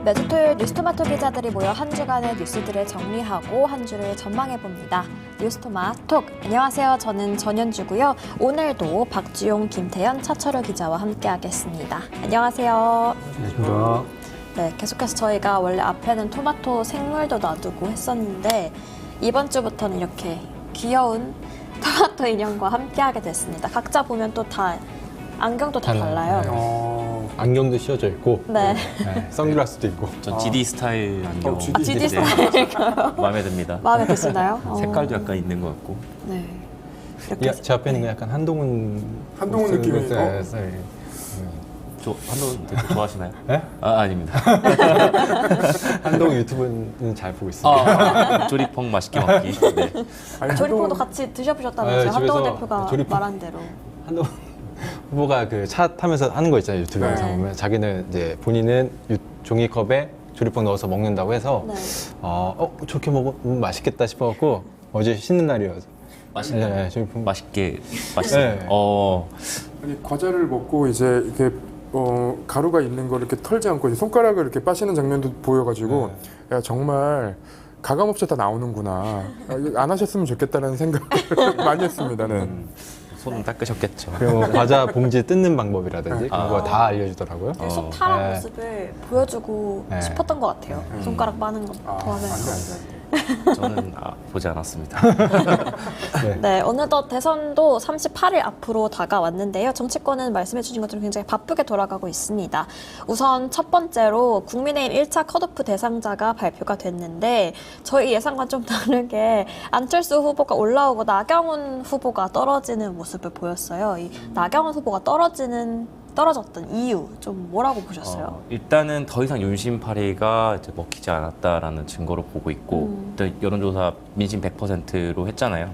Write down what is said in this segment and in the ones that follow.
매주 토요일 뉴스토마토 기자들이 모여 한 주간의 뉴스들을 정리하고 한 주를 전망해봅니다. 뉴스토마톡. 안녕하세요. 저는 전현주고요. 오늘도 박주용, 김태현, 차철우 기자와 함께하겠습니다. 안녕하세요. 안녕하십니까. 네, 계속해서 저희가 원래 앞에는 토마토 생물도 놔두고 했었는데 이번 주부터는 이렇게 귀여운 토마토 인형과 함께하게 됐습니다. 각자 보면 또 다 안경도 다 달라요. 안경도 씌워져 있고, 네. 선글라스도 있고. 전 GD 스타일 안경 GD 스타일인가요? 마음에 듭니다. 마음에 드시나요? 색깔도 약간 있는 것 같고. 네. 이렇게 제 앞에 있는 건 약간 한동훈 느낌이 있고. 한동 되게 좋아하시나요? 네? 아닙니다. 한동훈 유튜브는 잘 보고 있습니다. 조리퐁 맛있게 먹기. 네. 조리퐁도 같이 드셔보셨다면서요? 네, 한동훈 집에서 대표가 조리퐁. 말한 대로. 한동훈 후보가 그 차 타면서 하는 거 있잖아요. 유튜브 영상 네. 보면 자기는 이제 본인은 종이컵에 조리퐁 넣어서 먹는다고 해서 네. 저렇게 먹으면 맛있겠다 싶어갖고 어제 쉬는 날이어서 맛있나요? 네, 조리퐁 맛있게 맛있어요. 네. 아니, 과자를 먹고 이제 이렇게 가루가 있는 걸 이렇게 털지 않고 이제 손가락을 이렇게 빠시는 장면도 보여가지고 야 정말 가감 없이 다 나오는구나. 이거 안 하셨으면 좋겠다는 생각을 많이 했습니다. 네. 손은 닦으셨겠죠. 그리고 과자 봉지 뜯는 방법이라든지 그런 거 다 알려주더라고요. 속 타는 네. 모습을 보여주고 네. 싶었던 것 같아요. 손가락 빠는 거 안 도와면서. 돼. 저는 보지 않았습니다. 네, 어느덧 대선도 38일 앞으로 다가왔는데요. 정치권은 말씀해 주신 것처럼 굉장히 바쁘게 돌아가고 있습니다. 우선 첫 번째로 국민의힘 1차 컷오프 대상자가 발표가 됐는데 저희 예상과 좀 다르게 안철수 후보가 올라오고 나경원 후보가 떨어지는 모습을 보였어요. 이 나경원 후보가 떨어졌던 이유 좀 뭐라고 보셨어요? 일단은 더 이상 윤심파리가 이제 먹히지 않았다라는 증거로 보고 있고 또 여론조사 민심 100%로 했잖아요.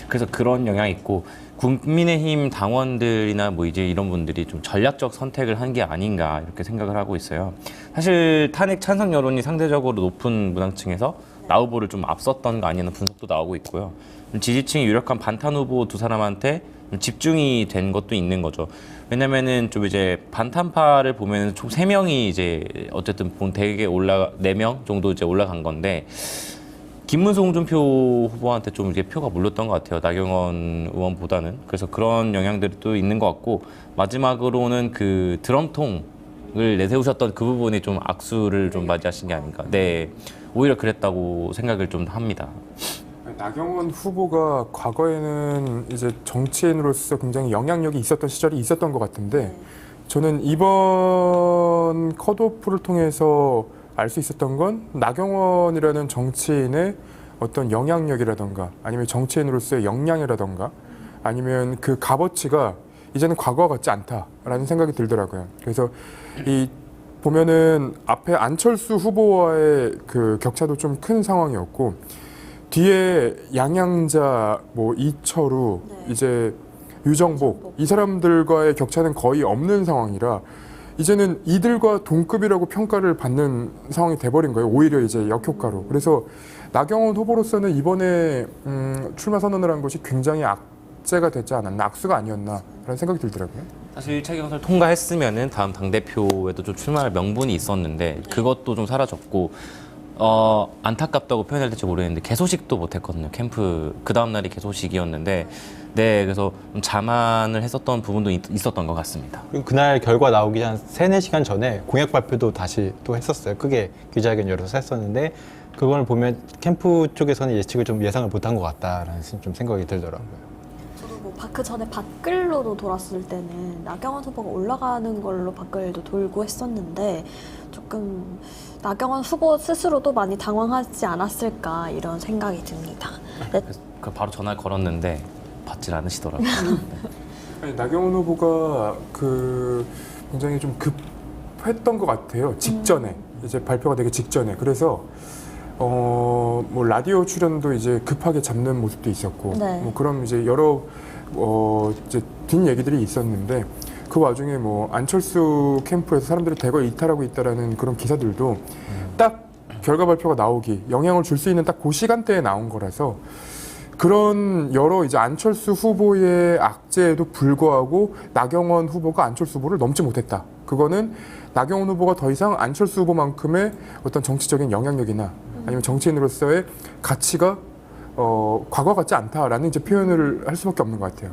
그래서 그런 영향이 있고 국민의힘 당원들이나 뭐 이제 이런 분들이 좀 전략적 선택을 한 게 아닌가 이렇게 생각을 하고 있어요. 사실 탄핵 찬성 여론이 상대적으로 높은 문항층에서 나 후보를 좀 앞섰던 거 아니냐는 분석도 나오고 있고요. 지지층이 유력한 반탄 후보 두 사람한테 집중이 된 것도 있는 거죠. 왜냐면은 좀 이제 반탄파를 보면은 총 3명이 이제 어쨌든 대개 4명 정도 이제 올라간 건데 김문수 홍준표 후보한테 좀 이렇게 표가 몰렸던 것 같아요. 나경원 의원보다는. 그래서 그런 영향들이 또 있는 것 같고 마지막으로는 그 드럼통을 내세우셨던 그 부분이 좀 악수를 좀 맞이하신 게 아닌가. 네. 오히려 그랬다고 생각을 좀 합니다. 나경원 후보가 과거에는 이제 정치인으로서 굉장히 영향력이 있었던 시절이 있었던 것 같은데 저는 이번 컷오프를 통해서 알 수 있었던 건 나경원이라는 정치인의 어떤 영향력이라던가 아니면 정치인으로서의 역량이라던가 아니면 그 값어치가 이제는 과거와 같지 않다라는 생각이 들더라고요. 그래서 이 보면은 앞에 안철수 후보와의 그 격차도 좀 큰 상황이었고 뒤에 양양자, 뭐 이철우, 이제 유정복 이 사람들과의 격차는 거의 없는 상황이라 이제는 이들과 동급이라고 평가를 받는 상황이 돼버린 거예요. 오히려 이제 역효과로. 그래서 나경원 후보로서는 이번에 출마 선언을 한 것이 굉장히 악재가 되지 않았나, 악수가 아니었나라는 생각이 들더라고요. 사실 1차 경선을 통과했으면은 다음 당대표에도 좀 출마할 명분이 있었는데 그것도 좀 사라졌고 안타깝다고 표현해야 될지 모르겠는데 개소식도 못했거든요. 캠프 그 다음 날이 개소식이었는데 네 그래서 좀 자만을 했었던 부분도 있었던 것 같습니다. 그리고 그날 결과 나오기 한 3-4시간 전에 공약 발표도 다시 또 했었어요. 크게 기자회견 열어서 했었는데 그걸 보면 캠프 쪽에서는 예측을 좀 예상을 못한 것 같다라는 좀 생각이 들더라고요. 저도 뭐 그 전에 밖글로도 돌았을 때는 나경원 후보가 올라가는 걸로 밖글도 돌고 했었는데 조금 나경원 후보 스스로도 많이 당황하지 않았을까 이런 생각이 듭니다. 네. 그 바로 전화를 걸었는데 받질 않으시더라고요. 아니, 나경원 후보가 그 굉장히 좀 급했던 것 같아요. 직전에 이제 발표가 되기 직전에 그래서 뭐 라디오 출연도 이제 급하게 잡는 모습도 있었고 네. 뭐 그런 이제 여러 이제 뒷 얘기들이 있었는데 그 와중에 뭐 안철수 캠프에서 사람들이 대거 이탈하고 있다라는 그런 기사들도 딱 결과 발표가 나오기 영향을 줄 수 있는 딱 그 시간대에 나온 거라서 그런 여러 이제 안철수 후보의 악재에도 불구하고 나경원 후보가 안철수 후보를 넘지 못했다. 그거는 나경원 후보가 더 이상 안철수 후보만큼의 어떤 정치적인 영향력이나 아니면 정치인으로서의 가치가 과거 같지 않다라는 이제 표현을 할 수밖에 없는 것 같아요.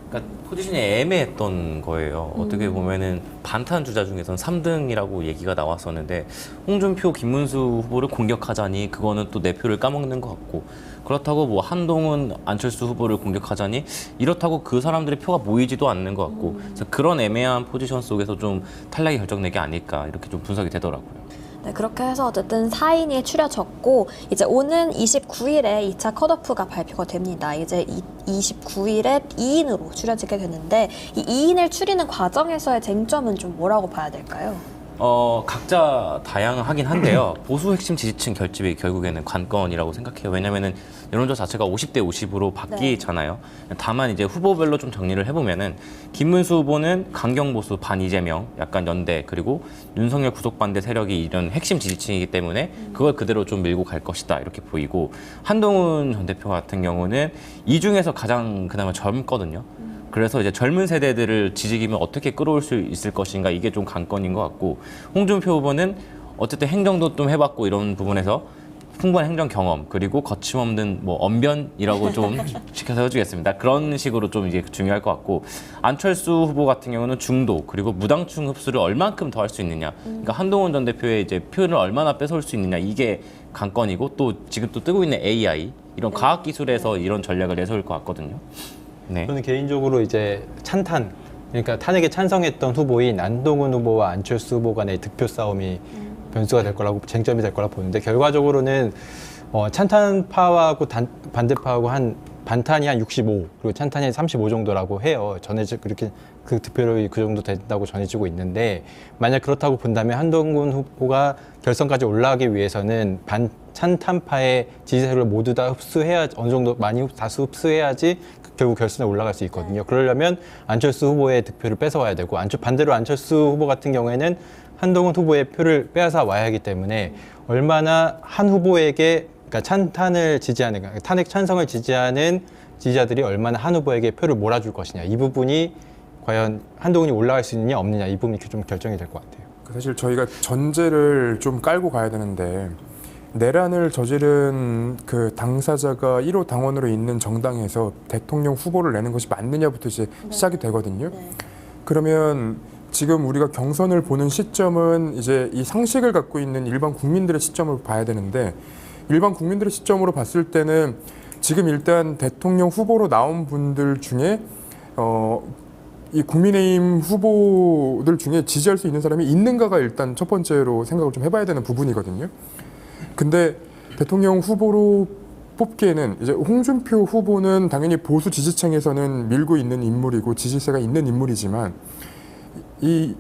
그러니까 포지션이 애매했던 거예요. 어떻게 보면은 반탄 주자 중에서는 3등이라고 얘기가 나왔었는데 홍준표, 김문수 후보를 공격하자니 그거는 또 내 표를 까먹는 것 같고 그렇다고 뭐 한동훈, 안철수 후보를 공격하자니 이렇다고 그 사람들의 표가 모이지도 않는 것 같고 그래서 그런 애매한 포지션 속에서 좀 탈락이 결정된 게 아닐까 이렇게 좀 분석이 되더라고요. 네, 그렇게 해서 어쨌든 4인이 추려졌고 이제 오는 29일에 2차 컷오프가 발표가 됩니다. 이제 29일에 2인으로 추려지게 되는데 이 2인을 추리는 과정에서의 쟁점은 좀 뭐라고 봐야 될까요? 각자 다양하긴 한데요. 보수 핵심 지지층 결집이 결국에는 관건이라고 생각해요. 왜냐면은 여론조사 자체가 50대 50으로 바뀌잖아요. 다만 이제 후보별로 좀 정리를 해보면은 김문수 후보는 강경보수 반 이재명, 약간 연대 그리고 윤석열 구속반대 세력이 이런 핵심 지지층이기 때문에 그걸 그대로 좀 밀고 갈 것이다 이렇게 보이고 한동훈 전 대표 같은 경우는 이 중에서 가장 그나마 젊거든요. 그래서 이제 젊은 세대들을 지지기면 어떻게 끌어올 수 있을 것인가 이게 좀 관건인 것 같고 홍준표 후보는 어쨌든 행정도 좀 해봤고 이런 부분에서 풍부한 행정 경험 그리고 거침없는 뭐 언변이라고 좀 시켜서 해주겠습니다. 그런 식으로 좀 이제 중요할 것 같고 안철수 후보 같은 경우는 중도 그리고 무당층 흡수를 얼만큼 더 할 수 있느냐. 그러니까 한동훈 전 대표의 이제 표현을 얼마나 뺏어올 수 있느냐 이게 관건이고 또 지금 또 뜨고 있는 AI 이런 과학 기술에서 이런 전략을 내세울 것 같거든요. 네. 저는 개인적으로 이제 찬탄, 그러니까 탄핵에 찬성했던 후보인 안동훈 후보와 안철수 후보 간의 득표 싸움이 변수가 될 거라고, 쟁점이 될 거라고 보는데 결과적으로는 찬탄파하고 반대파하고 반탄이 한 65, 그리고 찬탄이 한 35 정도라고 해요. 그렇게 그 득표율이 그 정도 된다고 전해지고 있는데 만약 그렇다고 본다면 한동훈 후보가 결선까지 올라가기 위해서는 찬탄파의 지지세를 모두 다 흡수해야 어느 정도 많이 다수 흡수해야지 결국 결선에 올라갈 수 있거든요. 그러려면 안철수 후보의 득표를 뺏어와야 되고 반대로 안철수 후보 같은 경우에는 한동훈 후보의 표를 빼앗아 와야 하기 때문에 얼마나 한 후보에게 그러니까 찬탄을 지지하는 그러니까 탄핵 찬성을 지지하는 지지자들이 얼마나 한 후보에게 표를 몰아줄 것이냐 이 부분이 과연 한동훈이 올라갈 수 있느냐 없느냐 이 부분이 좀 결정이 될 것 같아요. 사실 저희가 전제를 좀 깔고 가야 되는데 내란을 저지른 그 당사자가 1호 당원으로 있는 정당에서 대통령 후보를 내는 것이 맞느냐부터 이제 시작이 되거든요. 그러면 지금 우리가 경선을 보는 시점은 이제 이 상식을 갖고 있는 일반 국민들의 시점을 봐야 되는데 일반 국민들의 시점으로 봤을 때는 지금 일단 대통령 후보로 나온 분들 중에 이 국민의힘 후보들 중에 지지할 수 있는 사람이 있는가가 일단 첫 번째로 생각을 좀 해봐야 되는 부분이거든요. 근데 대통령 후보로 뽑기에는 이제 홍준표 후보는 당연히 보수 지지층에서는 밀고 있는 인물이고 지지세가 있는 인물이지만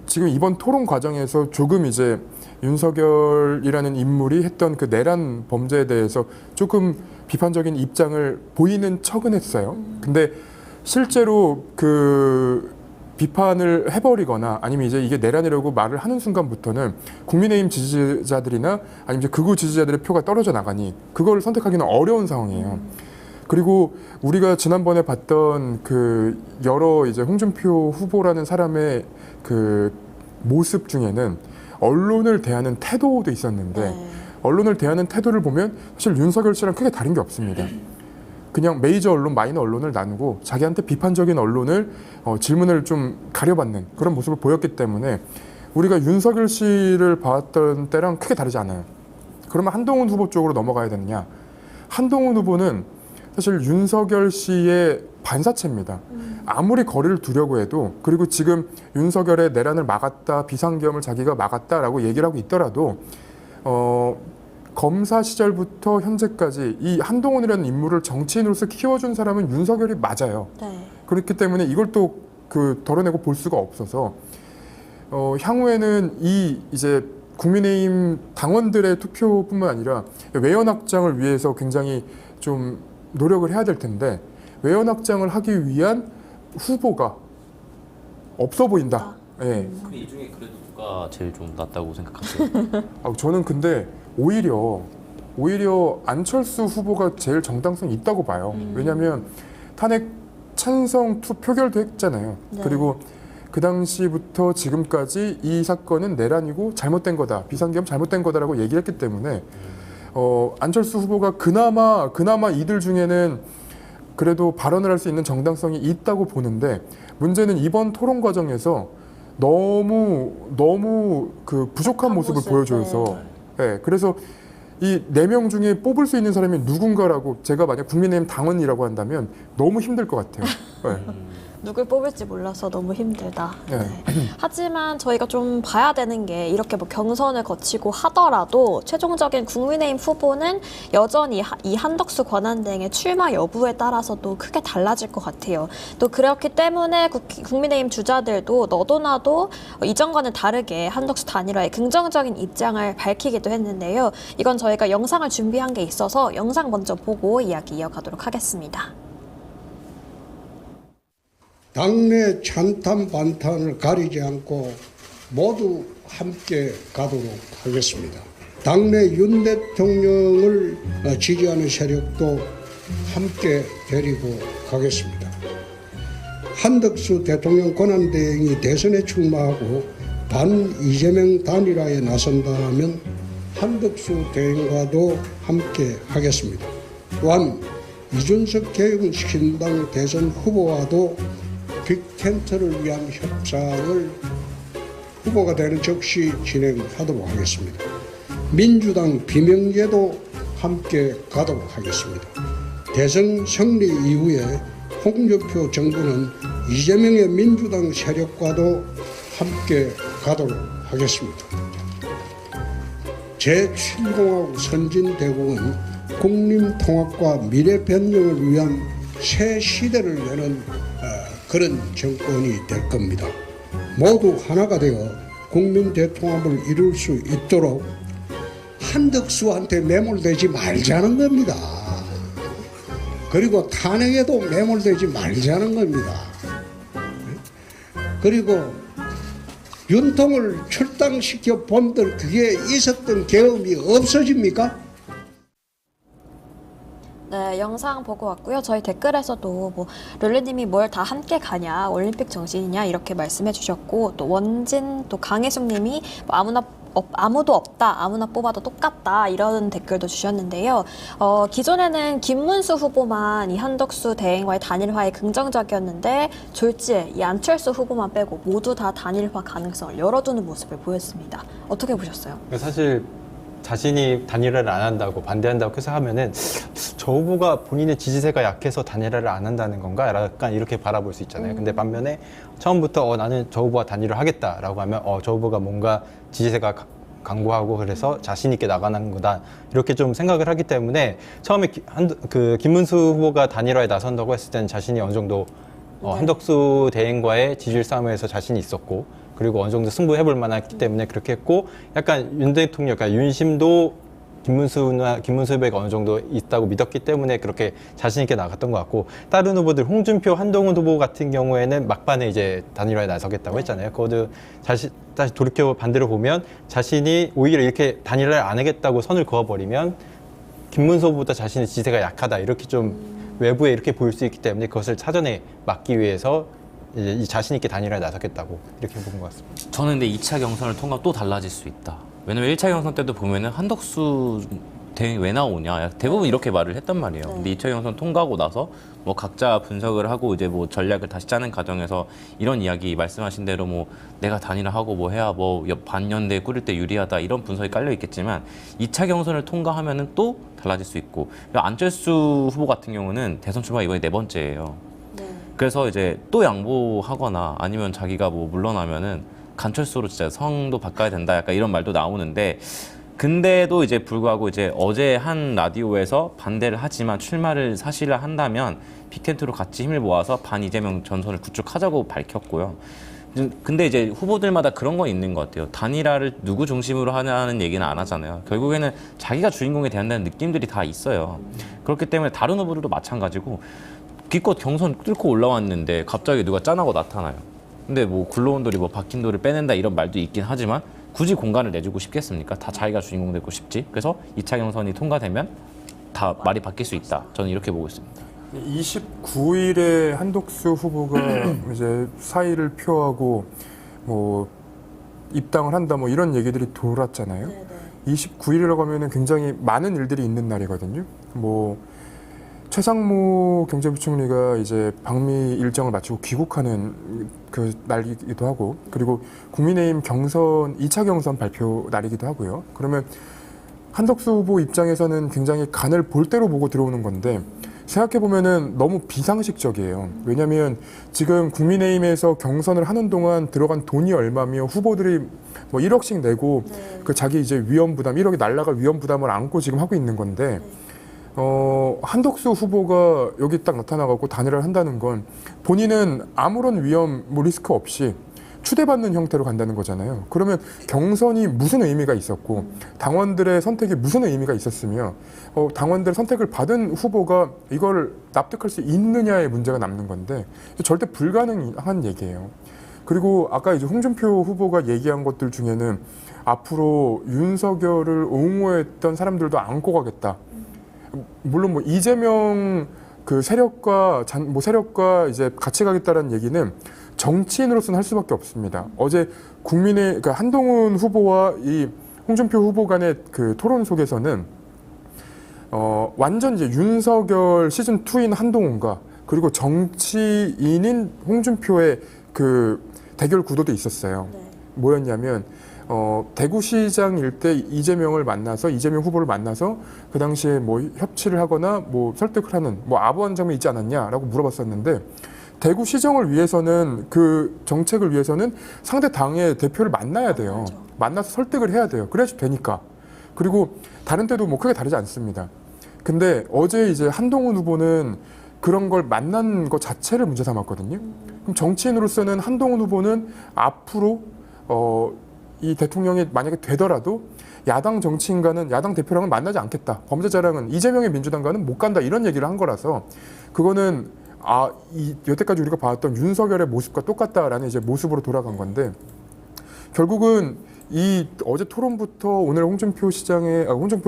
지금 이번 토론 과정에서 조금 이제 윤석열이라는 인물이 했던 그 내란 범죄에 대해서 조금 비판적인 입장을 보이는 척은 했어요. 근데 실제로 그 비판을 해버리거나 아니면 이제 이게 내란이라고 말을 하는 순간부터는 국민의힘 지지자들이나 아니면 이제 극우 지지자들의 표가 떨어져 나가니 그걸 선택하기는 어려운 상황이에요. 그리고 우리가 지난번에 봤던 그 여러 이제 홍준표 후보라는 사람의 그 모습 중에는 언론을 대하는 태도도 있었는데 언론을 대하는 태도를 보면 사실 윤석열 씨랑 크게 다른 게 없습니다. 그냥 메이저 언론, 마이너 언론을 나누고 자기한테 비판적인 언론을 질문을 좀 가려받는 그런 모습을 보였기 때문에 우리가 윤석열 씨를 봤던 때랑 크게 다르지 않아요. 그러면 한동훈 후보 쪽으로 넘어가야 되느냐? 한동훈 후보는 사실 윤석열 씨의 반사체입니다. 아무리 거리를 두려고 해도 그리고 지금 윤석열의 내란을 막았다, 비상계엄을 자기가 막았다라고 얘기를 하고 있더라도 검사 시절부터 현재까지 이 한동훈이라는 인물을 정치인으로서 키워준 사람은 윤석열이 맞아요. 네. 그렇기 때문에 이걸 또 덜어내고 볼 수가 없어서 향후에는 이제 국민의힘 당원들의 투표뿐만 아니라 외연 확장을 위해서 굉장히 좀 노력을 해야 될 텐데 외연 확장을 하기 위한 후보가 없어 보인다. 예. 이 중에 그래도 누가 제일 좀 낫다고 생각하세요? 저는 근데 오히려 안철수 후보가 제일 정당성이 있다고 봐요. 왜냐하면 탄핵 찬성 표결도 했잖아요. 네. 그리고 그 당시부터 지금까지 이 사건은 내란이고 잘못된 거다, 비상계엄 잘못된 거다라고 얘기를 했기 때문에 안철수 후보가 그나마 이들 중에는 그래도 발언을 할 수 있는 정당성이 있다고 보는데, 문제는 이번 토론 과정에서 너무 그 부족한 모습을 보여줘서 네, 그래서 이 4명 중에 뽑을 수 있는 사람이 누군가라고 제가 만약 국민의힘 당원이라고 한다면 너무 힘들 것 같아요. 네. 누굴 뽑을지 몰라서 너무 힘들다. 네. 네. 하지만 저희가 좀 봐야 되는 게, 이렇게 뭐 경선을 거치고 하더라도 최종적인 국민의힘 후보는 여전히 이 한덕수 권한대행의 출마 여부에 따라서도 크게 달라질 것 같아요. 또 그렇기 때문에 국민의힘 주자들도 너도 나도 이전과는 다르게 한덕수 단일화에 긍정적인 입장을 밝히기도 했는데요. 이건 저희가 영상을 준비한 게 있어서 영상 먼저 보고 이야기 이어가도록 하겠습니다. 당내 찬탄 반탄을 가리지 않고 모두 함께 가도록 하겠습니다. 당내 윤 대통령을 지지하는 세력도 함께 데리고 가겠습니다. 한덕수 대통령 권한대행이 대선에 출마하고 반 이재명 단일화에 나선다면 한덕수 대행과도 함께 하겠습니다. 또한 이준석 개혁신당 대선 후보와도 빅텐트를 위한 협상을 후보가 되는 즉시 진행하도록 하겠습니다. 민주당 비명계도 함께 가도록 하겠습니다. 대선 승리 이후에 홍준표 정부는 이재명의 민주당 세력과도 함께 가도록 하겠습니다. 제7공화국 선진대국은 국민통합과 미래변경을 위한 새 시대를 여는 그런 정권이 될 겁니다. 모두 하나가 되어 국민 대통합을 이룰 수 있도록 한덕수한테 매몰되지 말자는 겁니다. 그리고 탄핵에도 매몰되지 말자는 겁니다. 그리고 윤통을 출당시켜 본들 그게 있었던 계엄이 없어집니까? 네, 영상 보고 왔고요. 저희 댓글에서도 뭐 룰루님이 뭘 다 함께 가냐, 올림픽 정신이냐 이렇게 말씀해 주셨고, 또 원진, 또 강혜숙님이 뭐 아무도 없다, 아무나 뽑아도 똑같다 이런 댓글도 주셨는데요. 기존에는 김문수 후보만 이 한덕수 대행과의 단일화에 긍정적이었는데 졸지에 이 안철수 후보만 빼고 모두 다 단일화 가능성을 열어두는 모습을 보였습니다. 어떻게 보셨어요? 사실 자신이 단일화를 안 한다고 반대한다고 해서 하면은 저 후보가 본인의 지지세가 약해서 단일화를 안 한다는 건가? 약간 이렇게 바라볼 수 있잖아요. 근데 반면에 처음부터 나는 저 후보와 단일화 하겠다라고 하면 저 후보가 뭔가 지지세가 강고하고 그래서 자신 있게 나가는 거다 이렇게 좀 생각을 하기 때문에 처음에 김문수 후보가 단일화에 나선다고 했을 때는 자신이 어느 정도 한덕수 대행과의 지지율 싸움에서 자신이 있었고, 그리고 어느 정도 승부해볼 만했기 때문에 그렇게 했고, 약간 윤 대통령, 그러니까 윤심도 김문수 후보가 어느 정도 있다고 믿었기 때문에 그렇게 자신 있게 나갔던 것 같고, 다른 후보들 홍준표, 한동훈 후보 같은 경우에는 막판에 이제 단일화에 나서겠다고 했잖아요. 그것도 다시 돌이켜 반대로 보면 자신이 오히려 이렇게 단일화를 안 하겠다고 선을 그어버리면 김문수 후보보다 자신의 지지세가 약하다 이렇게 좀 외부에 이렇게 보일 수 있기 때문에 그것을 사전에 막기 위해서 이제 자신 있게 단일화에 나서겠다고 이렇게 본 것 같습니다. 저는 근데 2차 경선을 통과하면 또 달라질 수 있다. 왜냐면 1차 경선 때도 보면은 한덕수 대행이 왜 나오냐 대부분 이렇게 말을 했단 말이에요. 근데 2차 경선 통과하고 나서 뭐 각자 분석을 하고 이제 뭐 전략을 다시 짜는 과정에서 이런 이야기 말씀하신 대로 뭐 내가 단일화하고 뭐 해야 뭐 반년대 꾸릴 때 유리하다 이런 분석이 깔려 있겠지만 2차 경선을 통과하면은 또 달라질 수 있고, 안철수 후보 같은 경우는 대선 출마 이번이 4번째예요. 그래서 이제 또 양보하거나 아니면 자기가 뭐 물러나면은 간철수로 진짜 성도 바꿔야 된다 약간 이런 말도 나오는데, 근데도 이제 불구하고 이제 어제 한 라디오에서 반대를 하지만 출마를 사실을 한다면 빅텐트로 같이 힘을 모아서 반 이재명 전선을 구축하자고 밝혔고요. 근데 이제 후보들마다 그런 건 있는 것 같아요. 단일화를 누구 중심으로 하냐는 얘기는 안 하잖아요. 결국에는 자기가 주인공이 돼야 한다는 느낌들이 다 있어요. 그렇기 때문에 다른 후보들도 마찬가지고 기껏 경선 뚫고 올라왔는데 갑자기 누가 짠하고 나타나요. 근데 뭐 굴러온돌이 뭐 박힌 돌을 빼낸다 이런 말도 있긴 하지만 굳이 공간을 내주고 싶겠습니까? 다 자기가 주인공 되고 싶지. 그래서 2차 경선이 통과되면 다 말이 바뀔 수 있다. 저는 이렇게 보고 있습니다. 29일에 한덕수 후보가 이제 사의를 표하고 뭐 입당을 한다 뭐 이런 얘기들이 돌았잖아요. 29일이라고 하면은 굉장히 많은 일들이 있는 날이거든요. 뭐 최상무 경제부총리가 이제 방미 일정을 마치고 귀국하는 그 날이기도 하고, 그리고 국민의힘 경선 2차 경선 발표 날이기도 하고요. 그러면 한덕수 후보 입장에서는 굉장히 간을 볼 대로 보고 들어오는 건데, 생각해 보면은 너무 비상식적이에요. 왜냐하면 지금 국민의힘에서 경선을 하는 동안 들어간 돈이 얼마며 후보들이 뭐 1억씩 내고 그 자기 이제 위험 부담 1억이 날라갈 위험 부담을 안고 지금 하고 있는 건데, 한덕수 후보가 여기 딱 나타나갖고 단일화를 한다는 건 본인은 아무런 위험, 뭐 리스크 없이 추대받는 형태로 간다는 거잖아요. 그러면 경선이 무슨 의미가 있었고, 당원들의 선택이 무슨 의미가 있었으며, 당원들의 선택을 받은 후보가 이걸 납득할 수 있느냐의 문제가 남는 건데, 절대 불가능한 얘기예요. 그리고 아까 이제 홍준표 후보가 얘기한 것들 중에는 앞으로 윤석열을 옹호했던 사람들도 안고 가겠다. 물론 뭐 이재명 그 세력과 이제 같이 가겠다라는 얘기는 정치인으로서는 할 수밖에 없습니다. 어제 그러니까 한동훈 후보와 이 홍준표 후보 간의 그 토론 속에서는 완전 이제 윤석열 시즌 2인 한동훈과 그리고 정치인인 홍준표의 그 대결 구도도 있었어요. 뭐였냐면 대구시장 일대 이재명 후보를 만나서 그 당시에 뭐 협치를 하거나 뭐 설득을 하는 뭐 아부한 점이 있지 않았냐라고 물어봤었는데, 대구시정을 위해서는 그 정책을 위해서는 상대 당의 대표를 만나야 돼요. 만나서 설득을 해야 돼요. 그래야지 되니까. 그리고 다른 때도 뭐 크게 다르지 않습니다. 근데 어제 이제 한동훈 후보는 그런 걸 만난 것 자체를 문제 삼았거든요. 그럼 정치인으로서는 한동훈 후보는 앞으로 이 대통령이 만약에 되더라도 야당 정치인과는, 야당 대표랑은 만나지 않겠다. 범죄자랑은 이재명의 민주당과는 못 간다. 이런 얘기를 한 거라서 그거는 여태까지 우리가 봐왔던 윤석열의 모습과 똑같다라는 이제 모습으로 돌아간 건데, 결국은 이 어제 토론부터 오늘 홍준표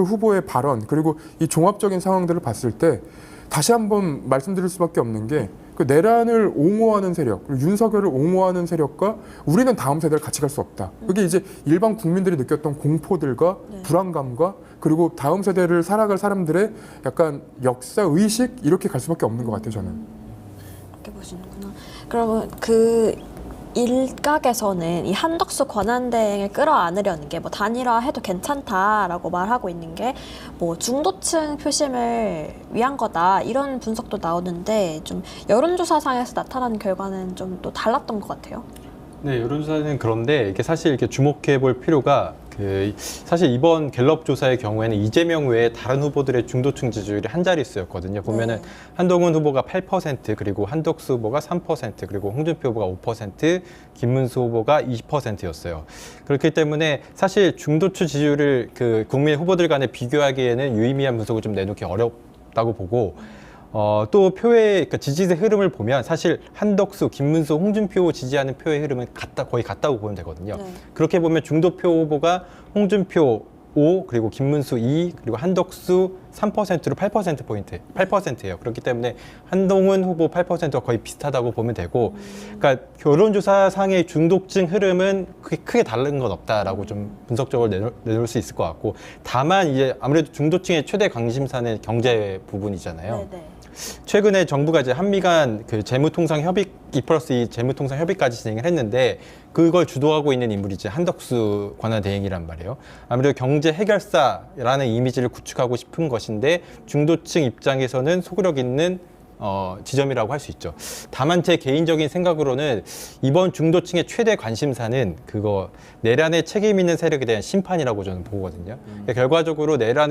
후보의 발언, 그리고 이 종합적인 상황들을 봤을 때 다시 한번 말씀드릴 수밖에 없는 게, 그 내란을 옹호하는 세력, 윤석열을 옹호하는 세력과 우리는 다음 세대를 같이 갈 수 없다. 그게 이제 일반 국민들이 느꼈던 공포들과 불안감과 그리고 다음 세대를 살아갈 사람들의 약간 역사 의식, 이렇게 갈 수밖에 없는 것 같아요, 저는. 그렇게 보시는구나. 그러면 그 일각에서는 이 한덕수 권한대행을 끌어안으려는 게 뭐 단일화해도 괜찮다라고 말하고 있는 게 뭐 중도층 표심을 위한 거다, 이런 분석도 나오는데, 좀 여론조사상에서 나타난 결과는 좀 또 달랐던 것 같아요. 네, 여론조사는 그런데 이게 사실 이렇게 주목해 볼 필요가, 사실 이번 갤럽 조사의 경우에는 이재명 외에 다른 후보들의 중도층 지지율이 한 자릿수였거든요. 보면은 한동훈 후보가 8%, 그리고 한덕수 후보가 3%, 그리고 홍준표 후보가 5%, 김문수 후보가 20%였어요. 그렇기 때문에 사실 중도층 지지율을 그 국민 후보들 간에 비교하기에는 유의미한 분석을 좀 내놓기 어렵다고 보고, 또 표의, 그러니까 지지세 흐름을 보면 사실 한덕수, 김문수, 홍준표 지지하는 표의 흐름은 거의 같다고 보면 되거든요. 그렇게 보면 중도표 후보가 홍준표 5, 그리고 김문수 2, 그리고 한덕수 3%로 8%포인트, 8%예요. 그렇기 때문에 한동훈 후보 8%와 거의 비슷하다고 보면 되고, 그러니까 여론조사상의 중도층 흐름은 크게 다른 건 없다라고 좀 분석적으로 내놓을 수 있을 것 같고, 다만 이제 아무래도 중도층의 최대 관심사는 경제 부분이잖아요. 최근에 정부가 이제 한미 간 그 재무통상 협의 2+2 재무통상 협의까지 진행을 했는데, 그걸 주도하고 있는 인물이 이제 한덕수 권한대행이란 말이에요. 아무래도 경제 해결사라는 이미지를 구축하고 싶은 것인데, 중도층 입장에서는 소구력 있는 지점이라고 할 수 있죠. 다만 제 개인적인 생각으로는 이번 중도층의 최대 관심사는 그거 내란에 책임 있는 세력에 대한 심판이라고 저는 보거든요. 결과적으로 내란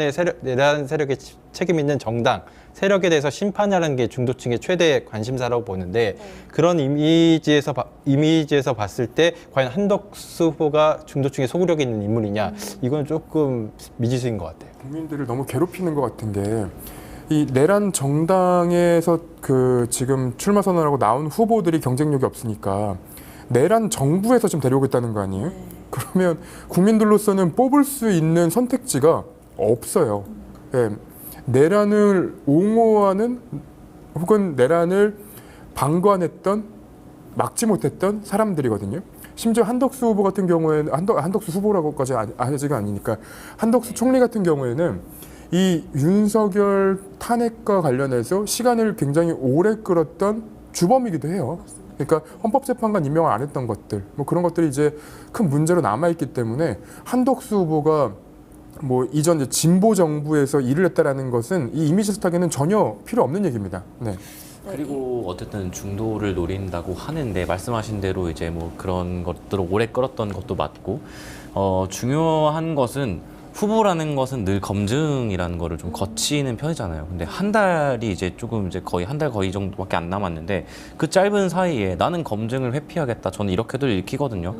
세력에 책임 있는 정당, 세력에 대해서 심판하는 게 중도층의 최대 관심사라고 보는데, 그런 이미지에서 봤을 때 과연 한덕수 후보가 중도층의 소구력 있는 인물이냐, 이건 조금 미지수인 것 같아요. 국민들을 너무 괴롭히는 것 같은 게, 이 내란 정당에서 그 지금 출마 선언하고 나온 후보들이 경쟁력이 없으니까 내란 정부에서 좀 데려오겠다는 거 아니에요? 그러면 국민들로서는 뽑을 수 있는 선택지가 없어요. 내란을 옹호하는 혹은 내란을 방관했던, 막지 못했던 사람들이거든요. 심지어 한덕수 후보 같은 경우에는 한덕수 후보라고까지 아직은 아니니까 한덕수 총리 같은 경우에는 이 윤석열 탄핵과 관련해서 시간을 굉장히 오래 끌었던 주범이기도 해요. 그러니까 헌법재판관 임명을 안 했던 것들, 뭐 그런 것들이 이제 큰 문제로 남아있기 때문에 한덕수 후보가 뭐 이전 이제 진보 정부에서 일을 했다라는 것은 이 이미지 스탁에는 전혀 필요 없는 얘기입니다. 네. 그리고 어쨌든 중도를 노린다고 하는데 말씀하신 대로 이제 뭐 그런 것들을 오래 끌었던 것도 맞고 중요한 것은 후보라는 것은 늘 검증이라는 거를 좀 거치는 편이잖아요. 근데 한 달이 이제 조금 이제 거의 한 달 거의 정도밖에 안 남았는데 그 짧은 사이에 나는 검증을 회피하겠다. 저는 이렇게들 읽히거든요.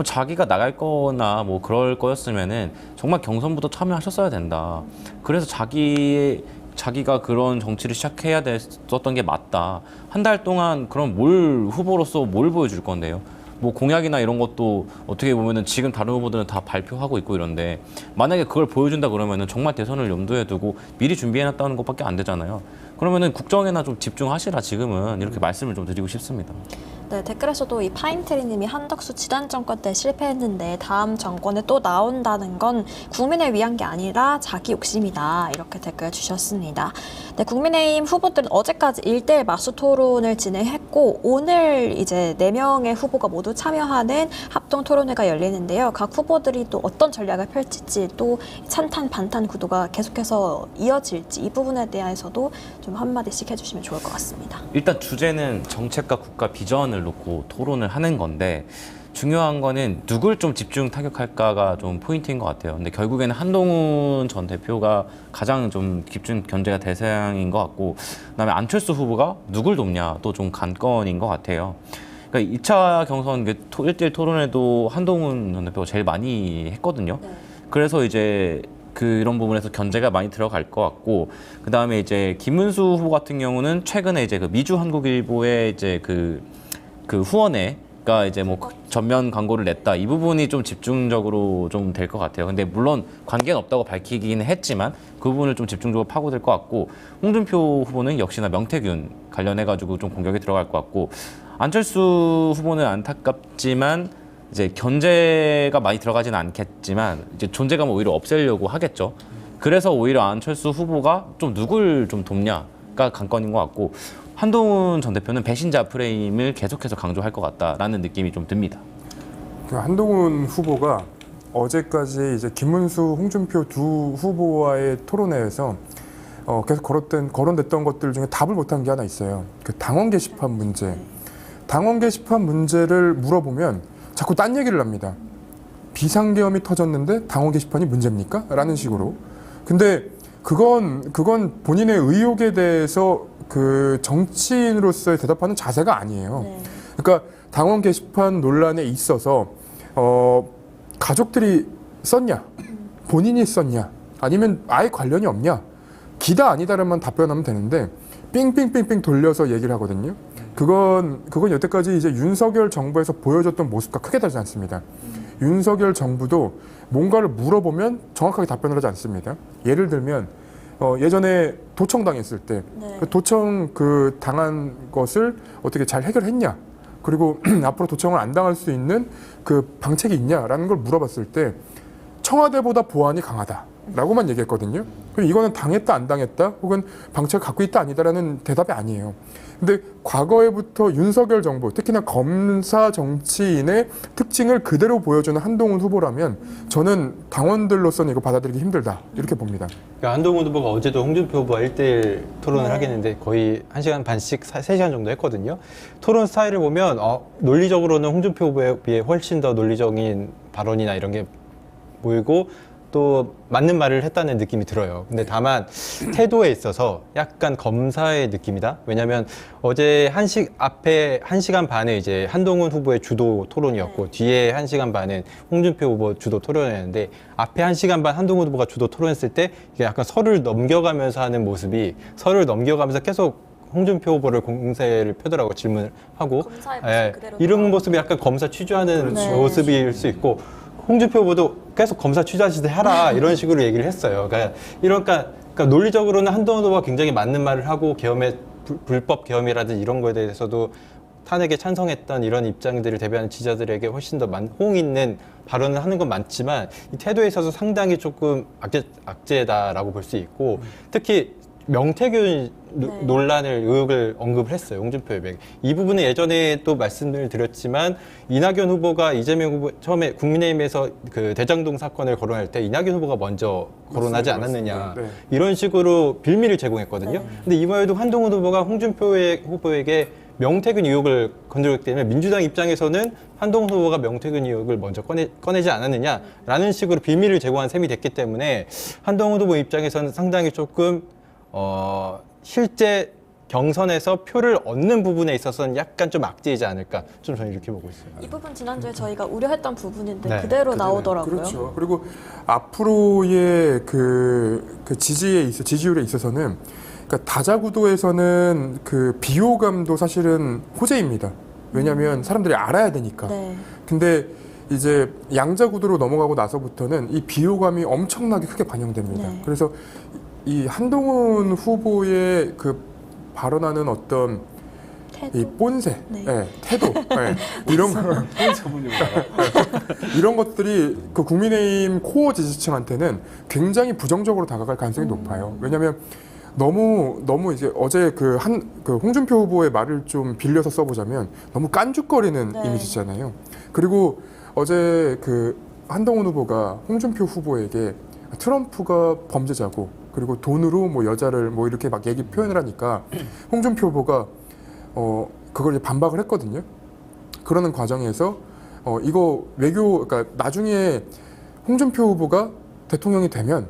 자기가 나갈 거나 뭐 그럴 거였으면은 정말 경선부터 참여하셨어야 된다. 그래서 자기가 그런 정치를 시작해야 됐었던 게 맞다. 한 달 동안 그럼 후보로서 뭘 보여줄 건데요? 뭐 공약이나 이런 것도 어떻게 보면은 지금 다른 후보들은 다 발표하고 있고 이런데 만약에 그걸 보여준다 그러면은 정말 대선을 염두에 두고 미리 준비해놨다는 것밖에 안 되잖아요. 그러면은 국정에나 좀 집중하시라 지금은 이렇게 말씀을 좀 드리고 싶습니다. 네, 댓글에서도 이 파인트리님이 한덕수 지난 정권 때 실패했는데 다음 정권에 또 나온다는 건 국민을 위한 게 아니라 자기 욕심이다. 이렇게 댓글 주셨습니다. 네, 국민의힘 후보들은 어제까지 1대1 맞수 토론을 진행했고 오늘 이제 4명의 후보가 모두 참여하는 합동 토론회가 열리는데요. 각 후보들이 또 어떤 전략을 펼칠지 또 찬탄 반탄 구도가 계속해서 이어질지 이 부분에 대해서도 좀 한마디씩 해주시면 좋을 것 같습니다. 일단 주제는 정책과 국가 비전을 놓고 토론을 하는 건데 중요한 거는 누굴 좀 집중 타격할까가 좀 포인트인 것 같아요. 근데 결국에는 한동훈 전 대표가 가장 좀 집중 견제가 대상인 것 같고 그다음에 안철수 후보가 누굴 돕냐 또 좀 관건인 것 같아요. 그러니까 2차 경선 1대1 토론에도 한동훈 전 대표가 제일 많이 했거든요. 그래서 이제 그런 부분에서 견제가 많이 들어갈 것 같고 그 다음에 이제 김문수 후보 같은 경우는 최근에 이제 그 미주 한국일보의 이제 그 후원회가 이제 뭐 전면 광고를 냈다 이 부분이 좀 집중적으로 좀 될 것 같아요. 근데 물론 관계는 없다고 밝히기는 했지만 그 부분을 좀 집중적으로 파고들 것 같고 홍준표 후보는 역시나 명태균 관련해가지고 좀 공격이 들어갈 것 같고 안철수 후보는 안타깝지만 이제 견제가 많이 들어가지는 않겠지만 이제 존재감을 오히려 없애려고 하겠죠. 그래서 오히려 안철수 후보가 좀 누굴 좀 돕냐가 관건인 것 같고 한동훈 전 대표는 배신자 프레임을 계속해서 강조할 것 같다라는 느낌이 좀 듭니다. 한동훈 후보가 어제까지 이제 김문수, 홍준표 두 후보와의 토론회에서 계속 거론됐던 것들 중에 답을 못한 게 하나 있어요. 그 당원 게시판 문제. 당원 게시판 문제를 물어보면 자꾸 딴 얘기를 합니다. 비상계엄이 터졌는데 당원 게시판이 문제입니까? 라는 식으로. 근데 그건 본인의 의혹에 대해서 그 정치인으로서의 대답하는 자세가 아니에요. 네. 그러니까 당원 게시판 논란에 있어서 가족들이 썼냐, 본인이 썼냐, 아니면 아예 관련이 없냐, 기다 아니다라만 답변하면 되는데 삥삥삥삥 돌려서 얘기를 하거든요. 그건 여태까지 이제 윤석열 정부에서 보여줬던 모습과 크게 다르지 않습니다. 윤석열 정부도 뭔가를 물어보면 정확하게 답변을 하지 않습니다. 예를 들면 예전에 도청당했을 때 네. 그 도청 그 당한 것을 어떻게 잘 해결했냐, 그리고 앞으로 도청을 안 당할 수 있는 그 방책이 있냐라는 걸 물어봤을 때 청와대보다 보안이 강하다라고만 얘기했거든요. 그럼 이거는 당했다 안 당했다 혹은 방책을 갖고 있다 아니다라는 대답이 아니에요. 근데 과거에부터 윤석열 정부, 특히나 검사 정치인의 특징을 그대로 보여주는 한동훈 후보라면 저는 당원들로서는 이거 받아들이기 힘들다 이렇게 봅니다. 그러니까 한동훈 후보가 어제도 홍준표 후보와 1대1 토론을 네. 하겠는데 거의 1시간 반씩 3시간 정도 했거든요. 토론 스타일을 보면 논리적으로는 홍준표 후보에 비해 훨씬 더 논리적인 발언이나 이런 게 보이고 또 맞는 말을 했다는 느낌이 들어요. 근데 다만 태도에 있어서 약간 검사의 느낌이다. 왜냐하면 어제 앞에 1시간 반에 이제 한동훈 후보의 주도 토론이었고 뒤에 1시간 반은 홍준표 후보 주도 토론이었는데 앞에 1시간 반 한동훈 후보가 주도 토론했을 때 이게 약간 설을 넘겨가면서 하는 모습이 설을 넘겨가면서 계속 홍준표 후보를 공세를 펴더라고 질문을 하고 검사의 모습 그대로 이런 모습이 약간 검사 취조하는 네. 모습일 수 있고 홍준표 후보도 계속 검사 취재하시듯 해라 이런 식으로 얘기를 했어요. 그러니까 논리적으로는 한동훈 후보가 굉장히 맞는 말을 하고 계엄에 불법 계엄이라든지 이런 거에 대해서도 탄핵에 찬성했던 이런 입장들을 대변하는 지지자들에게 훨씬 더 호응 있는 발언을 하는 건 많지만 이 태도에 있어서 상당히 조금 악재다라고 볼 수 있고 특히 명태균 논란을 의혹을 언급을 했어요. 홍준표 의원이. 이 부분은 예전에 또 말씀을 드렸지만 이낙연 후보가 이재명 후보 처음에 국민의힘에서 그 대장동 사건을 거론할 때 이낙연 후보가 먼저 거론하지 않았느냐 네. 이런 식으로 빌미를 제공했거든요. 네. 근데 이번에도 한동훈 후보가 홍준표 후보에게 명태균 의혹을 건드렸기 때문에 민주당 입장에서는 한동훈 후보가 명태균 의혹을 먼저 꺼내지 않았느냐라는 식으로 빌미를 제공한 셈이 됐기 때문에 한동훈 후보 입장에서는 상당히 조금 실제 경선에서 표를 얻는 부분에 있어서는 약간 좀 악재이지 않을까 좀 저는 이렇게 보고 있어요. 이 부분 지난주에 저희가 우려했던 부분인데 네, 그대로 나오더라고요. 그렇죠. 그리고 앞으로의 그 지지율에 있어서는 그러니까 다자구도에서는 그 비호감도 사실은 호재입니다. 왜냐하면 사람들이 알아야 되니까. 네. 근데 이제 양자구도로 넘어가고 나서부터는 이 비호감이 엄청나게 크게 반영됩니다. 네. 그래서 이 한동훈 후보의 그 발언하는 어떤 태도. 이 본세, 네. 예, 태도, 예, 이런 이런 것들이 그 국민의힘 코어 지지층한테는 굉장히 부정적으로 다가갈 가능성이 높아요. 왜냐하면 너무 이제 어제 그 홍준표 후보의 말을 좀 빌려서 써보자면 너무 깐죽거리는 네. 이미지잖아요. 그리고 어제 그 한동훈 후보가 홍준표 후보에게 트럼프가 범죄자고 그리고 돈으로 뭐 여자를 뭐 이렇게 막 얘기 표현을 하니까 홍준표 후보가 그걸 반박을 했거든요. 그러는 과정에서 이거 그러니까 나중에 홍준표 후보가 대통령이 되면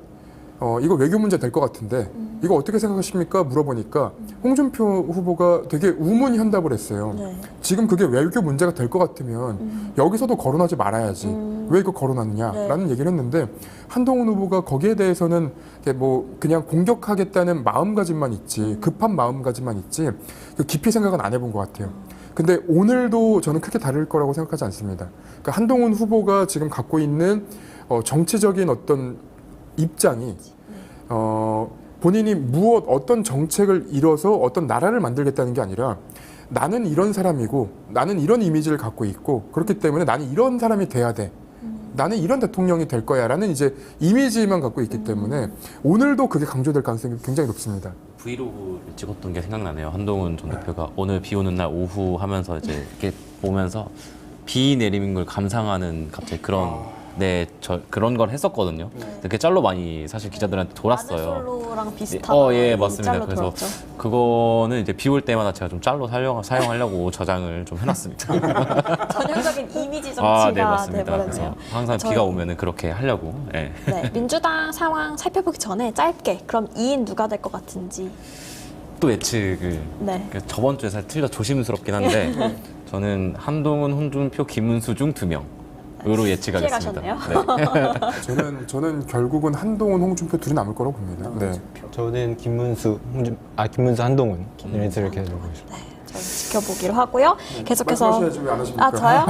이거 외교 문제 될 것 같은데 이거 어떻게 생각하십니까? 물어보니까 홍준표 후보가 되게 우문현답을 했어요. 네. 지금 그게 외교 문제가 될 것 같으면 여기서도 거론하지 말아야지. 왜 이거 거론하느냐라는 네. 얘기를 했는데 한동훈 후보가 거기에 대해서는 뭐 그냥 공격하겠다는 마음가짐만 있지 급한 마음가짐만 있지 그 깊이 생각은 안 해본 것 같아요. 근데 오늘도 저는 크게 다를 거라고 생각하지 않습니다. 그러니까 한동훈 후보가 지금 갖고 있는 정치적인 어떤 입장이 본인이 어떤 정책을 이뤄서 어떤 나라를 만들겠다는 게 아니라 나는 이런 사람이고 나는 이런 이미지를 갖고 있고 그렇기 때문에 나는 이런 사람이 돼야 돼. 나는 이런 대통령이 될 거야 라는 이제 이미지만 갖고 있기 때문에 오늘도 그게 강조될 가능성이 굉장히 높습니다. 브이로그를 찍었던 게 생각나네요. 한동훈 전 대표가 오늘 비 오는 날 오후 하면서 이제 이렇게 보면서 비 내리는 걸 감상하는 갑자기 그런 걸 했었거든요. 그게 짤로 많이 사실 기자들한테 돌았어요. 마늘솔로랑 비슷하다. 예, 맞습니다. 짤로 그래서 돌았죠. 그거는 이제 비 올 때마다 제가 좀 짤로 사용하려고 저장을 좀 해놨습니다. 전형적인 이미지 정치가 네, 맞습니다. 돼버렸네요. 그래서 항상 저희- 비가 오면은 그렇게 하려고. 예. 네, 민주당 상황 살펴보기 전에 짧게 그럼 2인 누가 될 것 같은지. 또 예측을 네. 저번 주에 사실 틀려 조심스럽긴 한데 저는 한동훈, 홍준표, 김문수 중 2명으로 예측하겠습니다. 피해가셨네요. 저는 결국은 한동훈, 홍준표 둘이 남을 거라고 봅니다. 네. 저는 김문수, 한동훈 이렇게 보고 있습니다. 저는 지켜보기로 하고요. 계속해서 말씀하셔야지 왜 안 하십니까? 저요?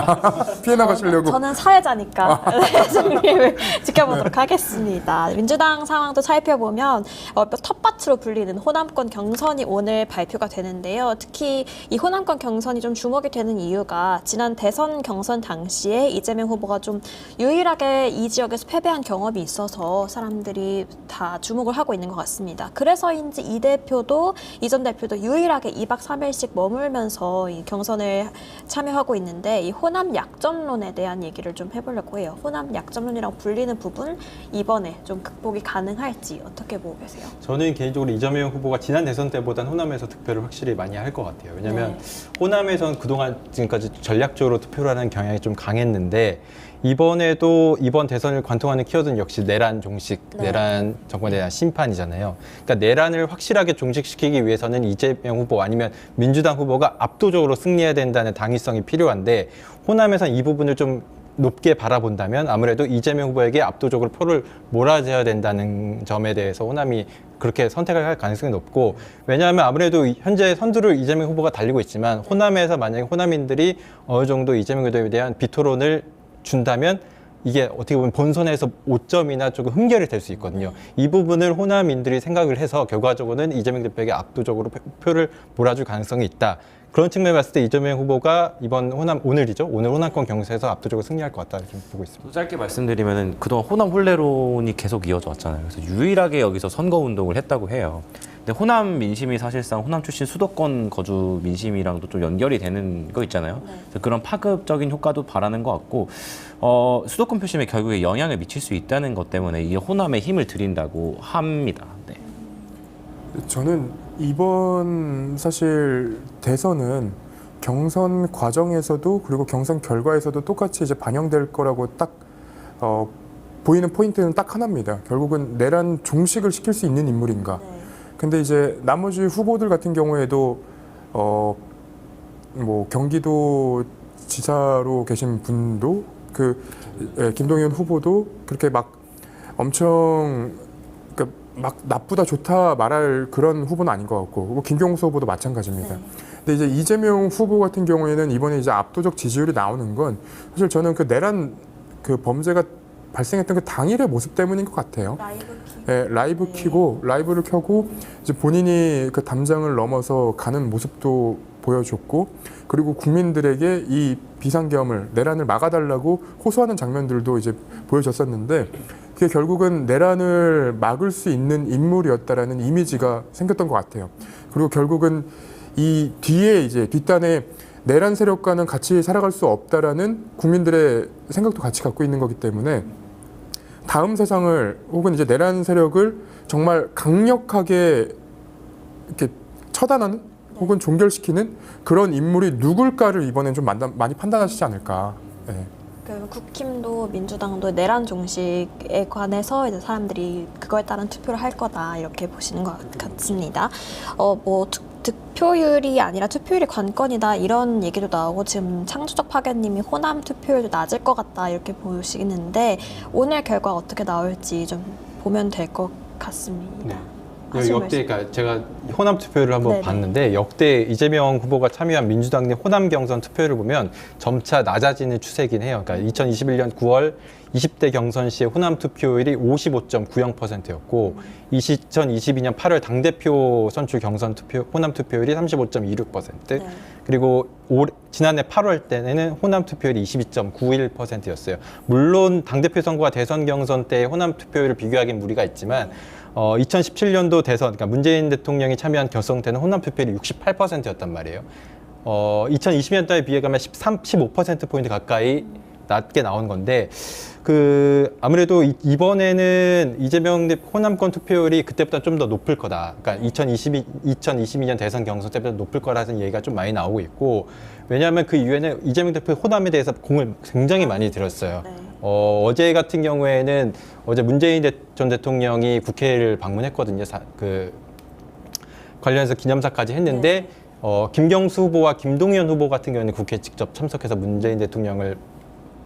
피해 나가시려고. 저는 사회자니까 네, 승리를 지켜보도록 하겠습니다. 민주당 상황도 살펴보면 텃밭으로 불리는 호남권 경선이 오늘 발표가 되는데요. 특히 이 호남권 경선이 좀 주목이 되는 이유가 지난 대선 경선 당시에 이재명 후보가 좀 유일하게 이 지역에서 패배한 경험이 있어서 사람들이 다 주목을 하고 있는 것 같습니다. 그래서인지 이 전 대표도 유일하게 2박 3일씩 머물면서 이 경선을 참여하고 있는데 이 호남 약점론에 대한 얘기를 좀 해보려고 해요. 호남 약점론이랑 불리는 부분 이번에 좀 극복이 가능할지 어떻게 보고 계세요? 저는 개인적으로 이재명 후보가 지난 대선 때보다는 호남에서 득표를 확실히 많이 할 것 같아요. 왜냐하면 네. 호남에선 그동안 지금까지 전략적으로 투표를 하는 경향이 좀 강했는데 이번 대선을 관통하는 키워드는 역시 내란 종식, 네. 내란 정권에 대한 심판이잖아요. 그러니까 내란을 확실하게 종식시키기 위해서는 이재명 후보 아니면 민주당 후보가 압도적으로 승리해야 된다는 당위성이 필요한데 호남에선 이 부분을 좀 높게 바라본다면 아무래도 이재명 후보에게 압도적으로 표를 몰아줘야 된다는 점에 대해서 호남이 그렇게 선택을 할 가능성이 높고 왜냐하면 아무래도 현재 선두를 이재명 후보가 달리고 있지만 호남에서 만약에 호남인들이 어느 정도 이재명 후보에 대한 비토론을 준다면 이게 어떻게 보면 본선에서 오점이나 조금 흠결이 될 수 있거든요. 이 부분을 호남인들이 생각을 해서 결과적으로는 이재명 대표에게 압도적으로 표를 몰아줄 가능성이 있다. 그런 측면에 봤을 때 이재명 후보가 이번 오늘이죠. 오늘 호남권 경선에서 압도적으로 승리할 것 같다 이렇게 보고 있습니다. 또 짧게 말씀드리면은 그동안 호남 혼례론이 계속 이어져 왔잖아요. 그래서 유일하게 여기서 선거 운동을 했다고 해요. 근데 호남 민심이 사실상 호남 출신 수도권 거주 민심이랑도 좀 연결이 되는 거 있잖아요. 그래서 그런 파급적인 효과도 바라는 것 같고 수도권 표심에 결국에 영향을 미칠 수 있다는 것 때문에 이게 호남에 힘을 들인다고 합니다. 네. 저는 이번 사실 대선은 경선 과정에서도 그리고 경선 결과에서도 똑같이 이제 반영될 거라고 딱 보이는 포인트는 딱 하나입니다. 결국은 내란 종식을 시킬 수 있는 인물인가. 근데 이제 나머지 후보들 같은 경우에도 뭐 경기도 지사로 계신 분도 김동연 후보도 그렇게 막 엄청 막 나쁘다 좋다 말할 그런 후보는 아닌 것 같고, 그리고 김경수 후보도 마찬가지입니다. 근데 이제 이재명 후보 같은 경우에는 이번에 이제 압도적 지지율이 나오는 건 사실 저는 그 내란 그 범죄가 발생했던 그 당일의 모습 때문인 것 같아요. 라이브 키고 라이브를 켜고 이제 본인이 그 담장을 넘어서 가는 모습도 보여줬고, 그리고 국민들에게 이 비상계엄을 내란을 막아달라고 호소하는 장면들도 이제 보여줬었는데, 그게 결국은 내란을 막을 수 있는 인물이었다라는 이미지가 생겼던 것 같아요. 그리고 결국은 이 뒤에 이제 뒷단에 내란 세력과는 같이 살아갈 수 없다라는 국민들의 생각도 같이 갖고 있는 거기 때문에 다음 세상을 혹은 이제 내란 세력을 정말 강력하게 이렇게 처단하는 혹은 종결시키는 그런 인물이 누굴까를 이번엔 좀 많이 판단하시지 않을까. 네. 국힘도 민주당도 내란 종식에 관해서 이제 사람들이 그거에 따른 투표를 할 거다 이렇게 보시는 것 같습니다. 뭐 득표율이 아니라 투표율이 관건이다 이런 얘기도 나오고, 지금 창조적 파견님이 호남 투표율도 낮을 것 같다 이렇게 보시는데 오늘 결과 어떻게 나올지 좀 보면 될 것 같습니다. 네. 역대, 그러니까 제가 호남 투표를 한번 봤는데 역대 이재명 후보가 참여한 민주당 내 호남 경선 투표를 보면 점차 낮아지는 추세이긴 해요. 그러니까 2021년 9월 20대 경선 시의 호남 투표율이 55.90%였고 2022년 8월 당대표 선출 경선 투표 호남 투표율이 35.26%. 그리고 지난해 8월 때는 호남 투표율이 22.91%였어요. 물론 당대표 선거와 대선 경선 때의 호남 투표율을 비교하기는 무리가 있지만 2017년도 대선, 그러니까 문재인 대통령이 참여한 결선 때는 호남 투표율이 68%였단 말이에요. 2020년도에 비해가면 15%포인트 가까이 낮게 나온 건데, 아무래도 이번에는 이재명 호남권 투표율이 그때보다 좀 더 높을 거다. 그러니까 2022년 대선 경선 때보다 높을 거라는 얘기가 좀 많이 나오고 있고, 왜냐하면 그 이후에는 이재명 대표 호남에 대해서 공을 굉장히 많이 들었어요. 어제 같은 경우에는 어제 문재인 전 대통령이 국회를 방문했거든요. 관련해서 기념사까지 했는데 김경수 후보와 김동연 후보 같은 경우는 국회에 직접 참석해서 문재인 대통령을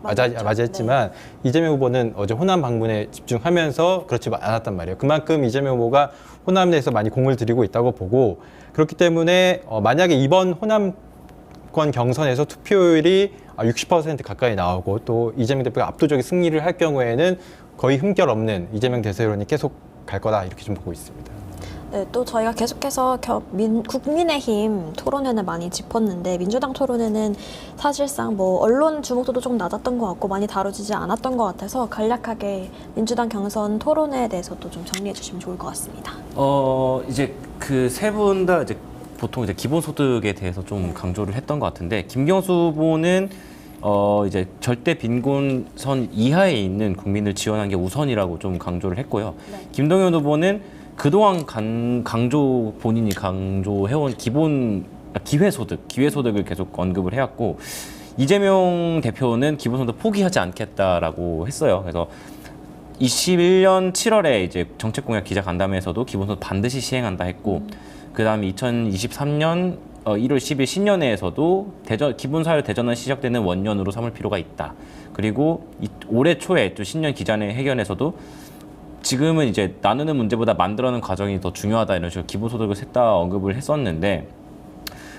맞이했지만 이재명 후보는 어제 호남 방문에 집중하면서 그렇지 않았단 말이에요. 그만큼 이재명 후보가 호남에 대해서 많이 공을 들이고 있다고 보고, 그렇기 때문에 만약에 이번 호남권 경선에서 투표율이 60% 가까이 나오고 또 이재명 대표가 압도적인 승리를 할 경우에는 거의 흠결 없는 이재명 대세론이 계속 갈 거다 이렇게 좀 보고 있습니다. 네, 또 저희가 계속해서 국민의힘 토론회는 많이 짚었는데 민주당 토론회는 사실상 뭐 언론 주목도도 조금 낮았던 것 같고 많이 다뤄지지 않았던 것 같아서 간략하게 민주당 경선 토론회에 대해서도 좀 정리해 주시면 좋을 것 같습니다. 이제 그 세 분 다 이제 보통 이제 기본소득에 대해서 좀 강조를 했던 것 같은데, 김경수 후보는 이제 절대 빈곤선 이하에 있는 국민을 지원한 게 우선이라고 좀 강조를 했고요. 김동연 후보는 그동안 본인이 강조해온 기회소득을 계속 언급을 해왔고, 이재명 대표는 기본소득 포기하지 않겠다라고 했어요. 그래서 21년 7월에 이제 정책공약 기자간담회에서도 기본소득 반드시 시행한다 했고, 그 다음에 2023년 1월 10일 신년회에서도 기본사회 대전환 시작되는 원년으로 삼을 필요가 있다. 그리고 올해 초에 또 신년 기자회 회견에서도 지금은 이제 나누는 문제보다 만들어내는 과정이 더 중요하다 이런 식으로 기본소득을 셋 다 언급을 했었는데,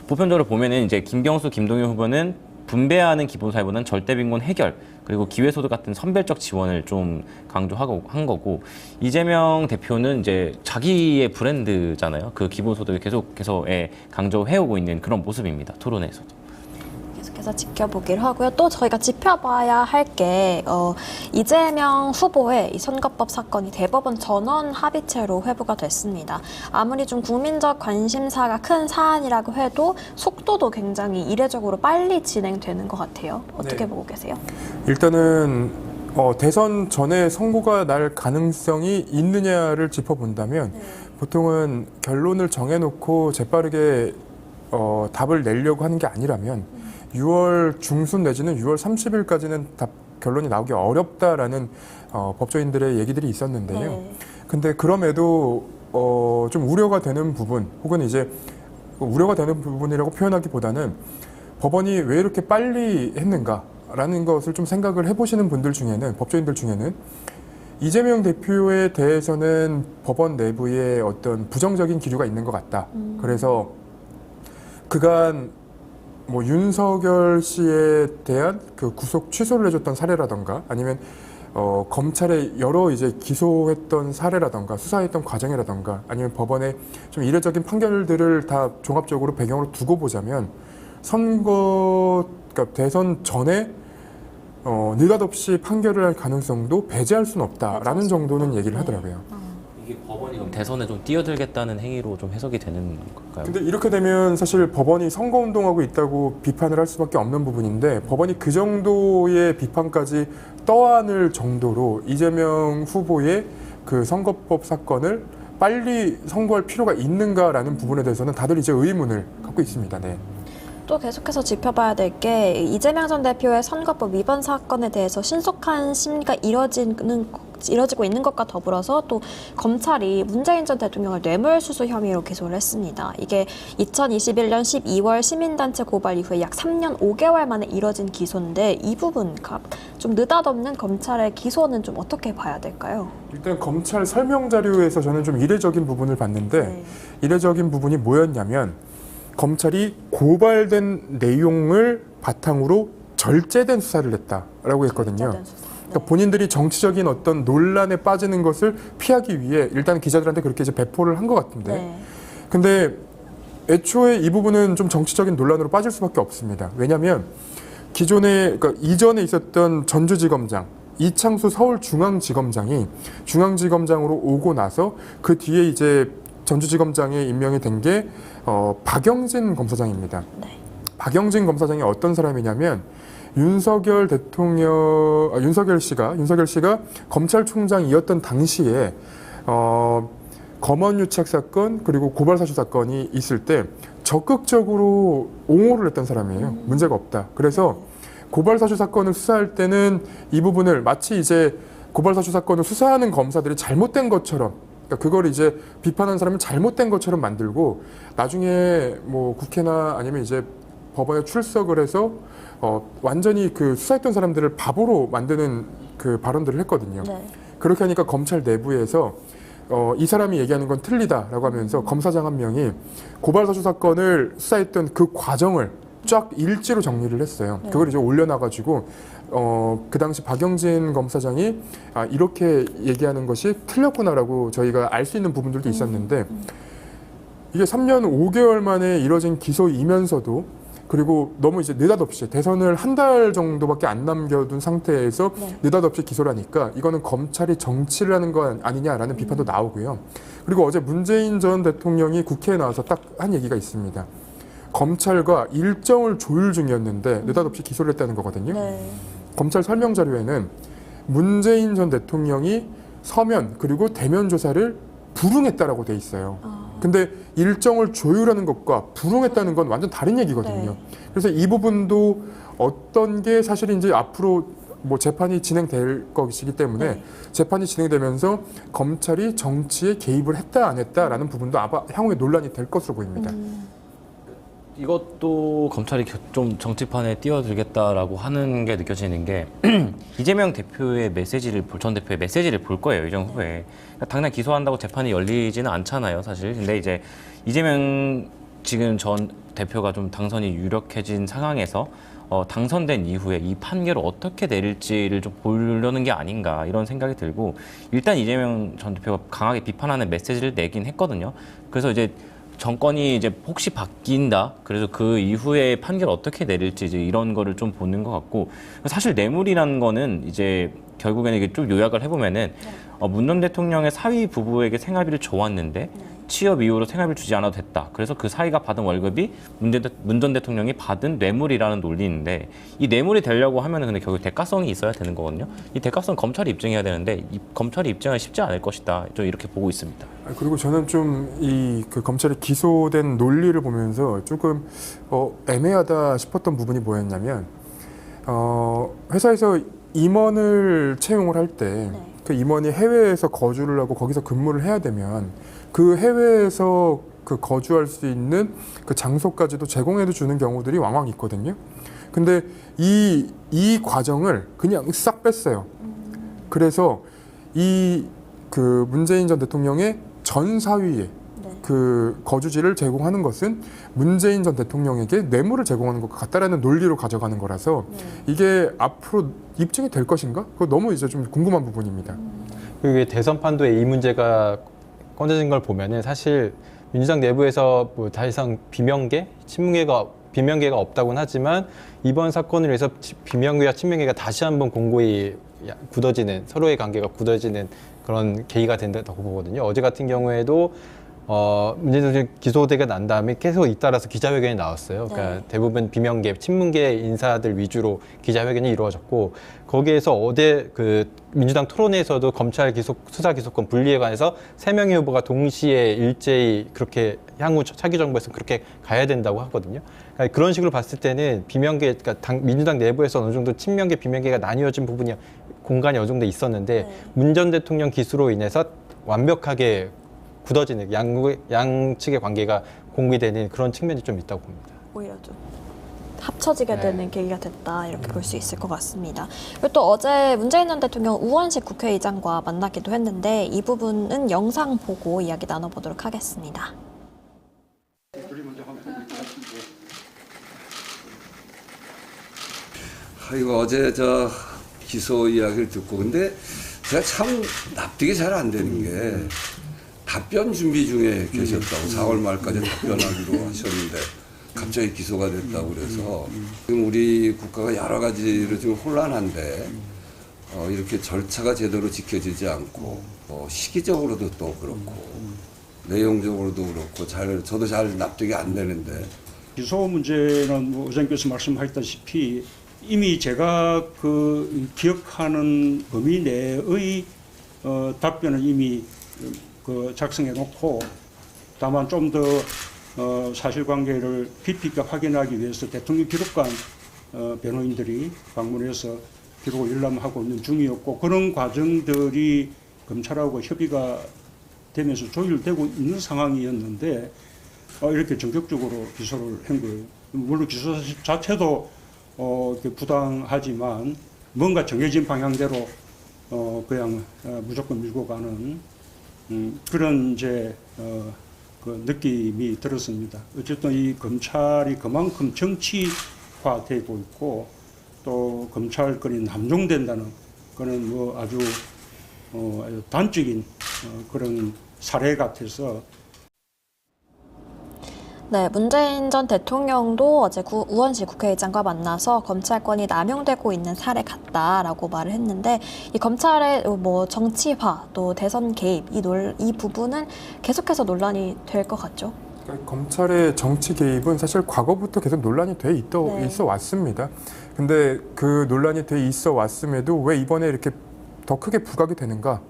보편적으로 보면은 이제 김경수, 김동연 후보는 분배하는 기본사회보다는 절대빈곤 해결, 그리고 기회소득 같은 선별적 지원을 좀 강조하고 한 거고, 이재명 대표는 이제 자기의 브랜드잖아요. 그 기본소득을 계속해서 강조해오고 있는 그런 모습입니다. 토론회에서도. 계속해서 지켜보기로 하고요. 또 저희가 짚어봐야 할 게 이재명 후보의 이 선거법 사건이 대법원 전원 합의체로 회부가 됐습니다. 아무리 좀 국민적 관심사가 큰 사안이라고 해도 속도도 굉장히 이례적으로 빨리 진행되는 것 같아요. 어떻게 네. 보고 계세요? 일단은 대선 전에 선고가 날 가능성이 있느냐를 짚어본다면 보통은 결론을 정해놓고 재빠르게 답을 내려고 하는 게 아니라면 6월 중순 내지는 6월 30일까지는 결론이 나오기 어렵다라는 법조인들의 얘기들이 있었는데요. 네. 근데 그럼에도 좀 우려가 되는 부분 혹은 이제 우려가 되는 부분이라고 표현하기보다는 법원이 왜 이렇게 빨리 했는가라는 것을 좀 생각을 해보시는 분들 중에는, 법조인들 중에는 이재명 대표에 대해서는 법원 내부에 어떤 부정적인 기류가 있는 것 같다. 그래서 그간 뭐 윤석열 씨에 대한 그 구속 취소를 해줬던 사례라던가 아니면 검찰에 여러 이제 기소했던 사례라던가 수사했던 과정이라던가 아니면 법원의 좀 이례적인 판결들을 다 종합적으로 배경으로 두고 보자면 그러니까 대선 전에 느닷없이 판결을 할 가능성도 배제할 수는 없다라는 정도는 얘기를 하더라고요. 이게 법원이 그럼 대선에 좀 뛰어들겠다는 행위로 좀 해석이 되는 걸까요? 근데 이렇게 되면 사실 법원이 선거운동하고 있다고 비판을 할 수밖에 없는 부분인데 법원이 그 정도의 비판까지 떠안을 정도로 이재명 후보의 그 선거법 사건을 빨리 선고할 필요가 있는가라는 부분에 대해서는 다들 이제 의문을 갖고 있습니다. 네. 또 계속해서 짚어봐야 될 게 이재명 전 대표의 선거법 위반 사건에 대해서 신속한 심리가 이뤄지고 있는 것과 더불어서 또 검찰이 문재인 전 대통령을 뇌물수수 혐의로 기소를 했습니다. 이게 2021년 12월 시민단체 고발 이후에 약 3년 5개월 만에 이뤄진 기소인데 이 부분 좀 느닷없는 검찰의 기소는 좀 어떻게 봐야 될까요? 일단 검찰 설명 자료에서 저는 좀 이례적인 부분을 봤는데 네. 이례적인 부분이 뭐였냐면 검찰이 고발된 내용을 바탕으로 절제된 수사를 했다라고 했거든요. 절제된 수사. 그러니까 본인들이 정치적인 어떤 논란에 빠지는 것을 피하기 위해 일단 기자들한테 그렇게 이제 배포를 한 것 같은데 네. 근데 애초에 이 부분은 좀 정치적인 논란으로 빠질 수밖에 없습니다. 왜냐하면 그러니까 이전에 있었던 전주지검장 이창수 서울중앙지검장이 중앙지검장으로 오고 나서 그 뒤에 이제 전주지검장에 임명이 된 게 박영진 검사장입니다. 네. 박영진 검사장이 어떤 사람이냐면 윤석열 씨가 검찰총장이었던 당시에 검언유착 사건 그리고 고발사주 사건이 있을 때 적극적으로 옹호를 했던 사람이에요. 문제가 없다. 그래서 고발사주 사건을 수사할 때는 이 부분을 마치 이제 고발사주 사건을 수사하는 검사들이 잘못된 것처럼 그러니까 그걸 이제 비판한 사람이 잘못된 것처럼 만들고 나중에 뭐 국회나 아니면 이제 법원에 출석을 해서 완전히 그 수사했던 사람들을 바보로 만드는 그 발언들을 했거든요. 네. 그렇게 하니까 검찰 내부에서 이 사람이 얘기하는 건 틀리다라고 하면서 검사장 한 명이 고발사주 사건을 수사했던 그 과정을 쫙 일지로 정리를 했어요. 네. 그걸 이제 올려놔가지고 그 당시 박영진 검사장이 이렇게 얘기하는 것이 틀렸구나라고 저희가 알 수 있는 부분들도 있었는데 이게 3년 5개월 만에 이뤄진 기소이면서도 그리고 너무 이제 느닷없이 대선을 한 달 정도밖에 안 남겨둔 상태에서 네. 느닷없이 기소를 하니까 이거는 검찰이 정치를 하는 거 아니냐라는 비판도 나오고요. 그리고 어제 문재인 전 대통령이 국회에 나와서 딱 한 얘기가 있습니다. 검찰과 일정을 조율 중이었는데 느닷없이 기소를 했다는 거거든요. 네. 검찰 설명 자료에는 문재인 전 대통령이 서면 그리고 대면 조사를 불응했다라고 돼 있어요. 근데 일정을 조율하는 것과 불응했다는 건 완전 다른 얘기거든요. 네. 그래서 이 부분도 어떤 게 사실인지 앞으로 뭐 재판이 진행될 것이기 때문에 네. 재판이 진행되면서 검찰이 정치에 개입을 했다 안 했다라는 부분도 아마 향후에 논란이 될 것으로 보입니다. 이것도 검찰이 좀 정치판에 뛰어들겠다라고 하는 게 느껴지는 게 이재명 대표의 전 대표의 메시지를 볼 거예요, 이정 후에. 그러니까 당장 기소한다고 재판이 열리지는 않잖아요, 사실. 근데 이제 이재명 지금 전 대표가 좀 당선이 유력해진 상황에서 당선된 이후에 이 판결을 어떻게 내릴지를 좀 보려는 게 아닌가 이런 생각이 들고 일단 이재명 전 대표가 강하게 비판하는 메시지를 내긴 했거든요. 그래서 이제 정권이 이제 혹시 바뀐다. 그래서 그 이후에 판결 어떻게 내릴지 이제 이런 거를 좀 보는 것 같고 사실 뇌물이라는 거는 이제 결국에는 이게 좀 요약을 해보면은 문 전 대통령의 사위 부부에게 생활비를 줘왔는데 취업 이후로 생활비를 주지 않아도 됐다. 그래서 그 사위가 받은 월급이 문 전 대통령이 받은 뇌물이라는 논리인데 이 뇌물이 되려고 하면은 근데 결국 대가성이 있어야 되는 거거든요. 이 대가성 검찰이 입증해야 되는데 이 검찰이 입증은 쉽지 않을 것이다. 좀 이렇게 보고 있습니다. 그리고 저는 좀 이 그 검찰이 기소된 논리를 보면서 조금 애매하다 싶었던 부분이 뭐였냐면 회사에서 임원을 채용을 할 때 그 임원이 해외에서 거주를 하고 거기서 근무를 해야 되면 그 해외에서 그 거주할 수 있는 그 장소까지도 제공해 주는 경우들이 왕왕 있거든요. 근데 이 과정을 그냥 싹 뺐어요. 그래서 이 그 문재인 전 대통령의 전 사위의 그 거주지를 제공하는 것은 문재인 전 대통령에게 뇌물을 제공하는 것 같다라는 논리로 가져가는 거라서 이게 앞으로 입증이 될 것인가? 그거 너무 이제 좀 궁금한 부분입니다. 그게 대선 판도에 이 문제가 꺼내진 걸 보면은 사실 민주당 내부에서 뭐 더 이상 비명계가 없다고는 하지만 이번 사건을 위해서 비명계와 친명계가 다시 한번 공고히 굳어지는 서로의 관계가 굳어지는 그런 계기가 된다고 보거든요. 어제 같은 경우에도 문재인 대통령 기소되고 난 다음에 계속 잇따라서 기자회견이 나왔어요. 그러니까 대부분 비명계, 친문계 인사들 위주로 기자회견이 이루어졌고 거기에서 어제 그 민주당 토론회에서도 검찰 수사 기소권 분리에 관해서 3명의 후보가 동시에 일제히 그렇게 향후 차기 정부에서 그렇게 가야 된다고 하거든요. 그러니까 그런 식으로 봤을 때는 비명계, 그러니까 민주당 내부에서 어느 정도 친명계, 비명계가 나뉘어진 부분이 공간이 어느 정도 있었는데 문 전 대통령 기수로 인해서 완벽하게 굳어지는 양측의 관계가 공개되는 그런 측면이 좀 있다고 봅니다. 오히려 좀 합쳐지게 되는 계기가 됐다 이렇게 볼 수 있을 것 같습니다. 그리고 또 어제 문재인 전 대통령 우원식 국회의장과 만나기도 했는데 이 부분은 영상 보고 이야기 나눠보도록 하겠습니다. 이거 어제 저 기소 이야기를 듣고 근데 제가 참 납득이 잘 안 되는 게 답변 준비 중에 계셨다고 4월 말까지 답변하기로 하셨는데 갑자기 기소가 됐다고 그래서 지금 우리 국가가 여러 가지로 좀 혼란한데 이렇게 절차가 제대로 지켜지지 않고 시기적으로도 또 그렇고 내용적으로도 그렇고 저도 잘 납득이 안 되는데 기소 문제는 뭐 의장께서 말씀하셨다시피 이미 제가 그 기억하는 범위 내의 답변을 이미 그 작성해 놓고 다만 좀 더 사실관계를 깊이 있게 확인하기 위해서 대통령 기록관 변호인들이 방문해서 기록을 열람하고 있는 중이었고 그런 과정들이 검찰하고 협의가 되면서 조율되고 있는 상황이었는데 이렇게 전격적으로 기소를 한 거예요. 물론 기소 자체도 부당하지만 뭔가 정해진 방향대로 그냥 무조건 밀고 가는 그런 이제 그 느낌이 들었습니다. 어쨌든 이 검찰이 그만큼 정치화되고 있고 또 검찰권이 남용된다는 그런 뭐 아주 단적인 그런 사례 같아서. 네, 문재인 전 대통령도 어제 우원식 국회의장과 만나서 검찰권이 남용되고 있는 사례 같다라고 말을 했는데 이 검찰의 뭐 정치화 또 대선 개입 이 부분은 계속해서 논란이 될 것 같죠. 그러니까 검찰의 정치 개입은 사실 과거부터 계속 논란이 돼 있어 왔습니다. 근데 그 논란이 돼 있어 왔음에도 왜 이번에 이렇게 더 크게 부각이 되는가?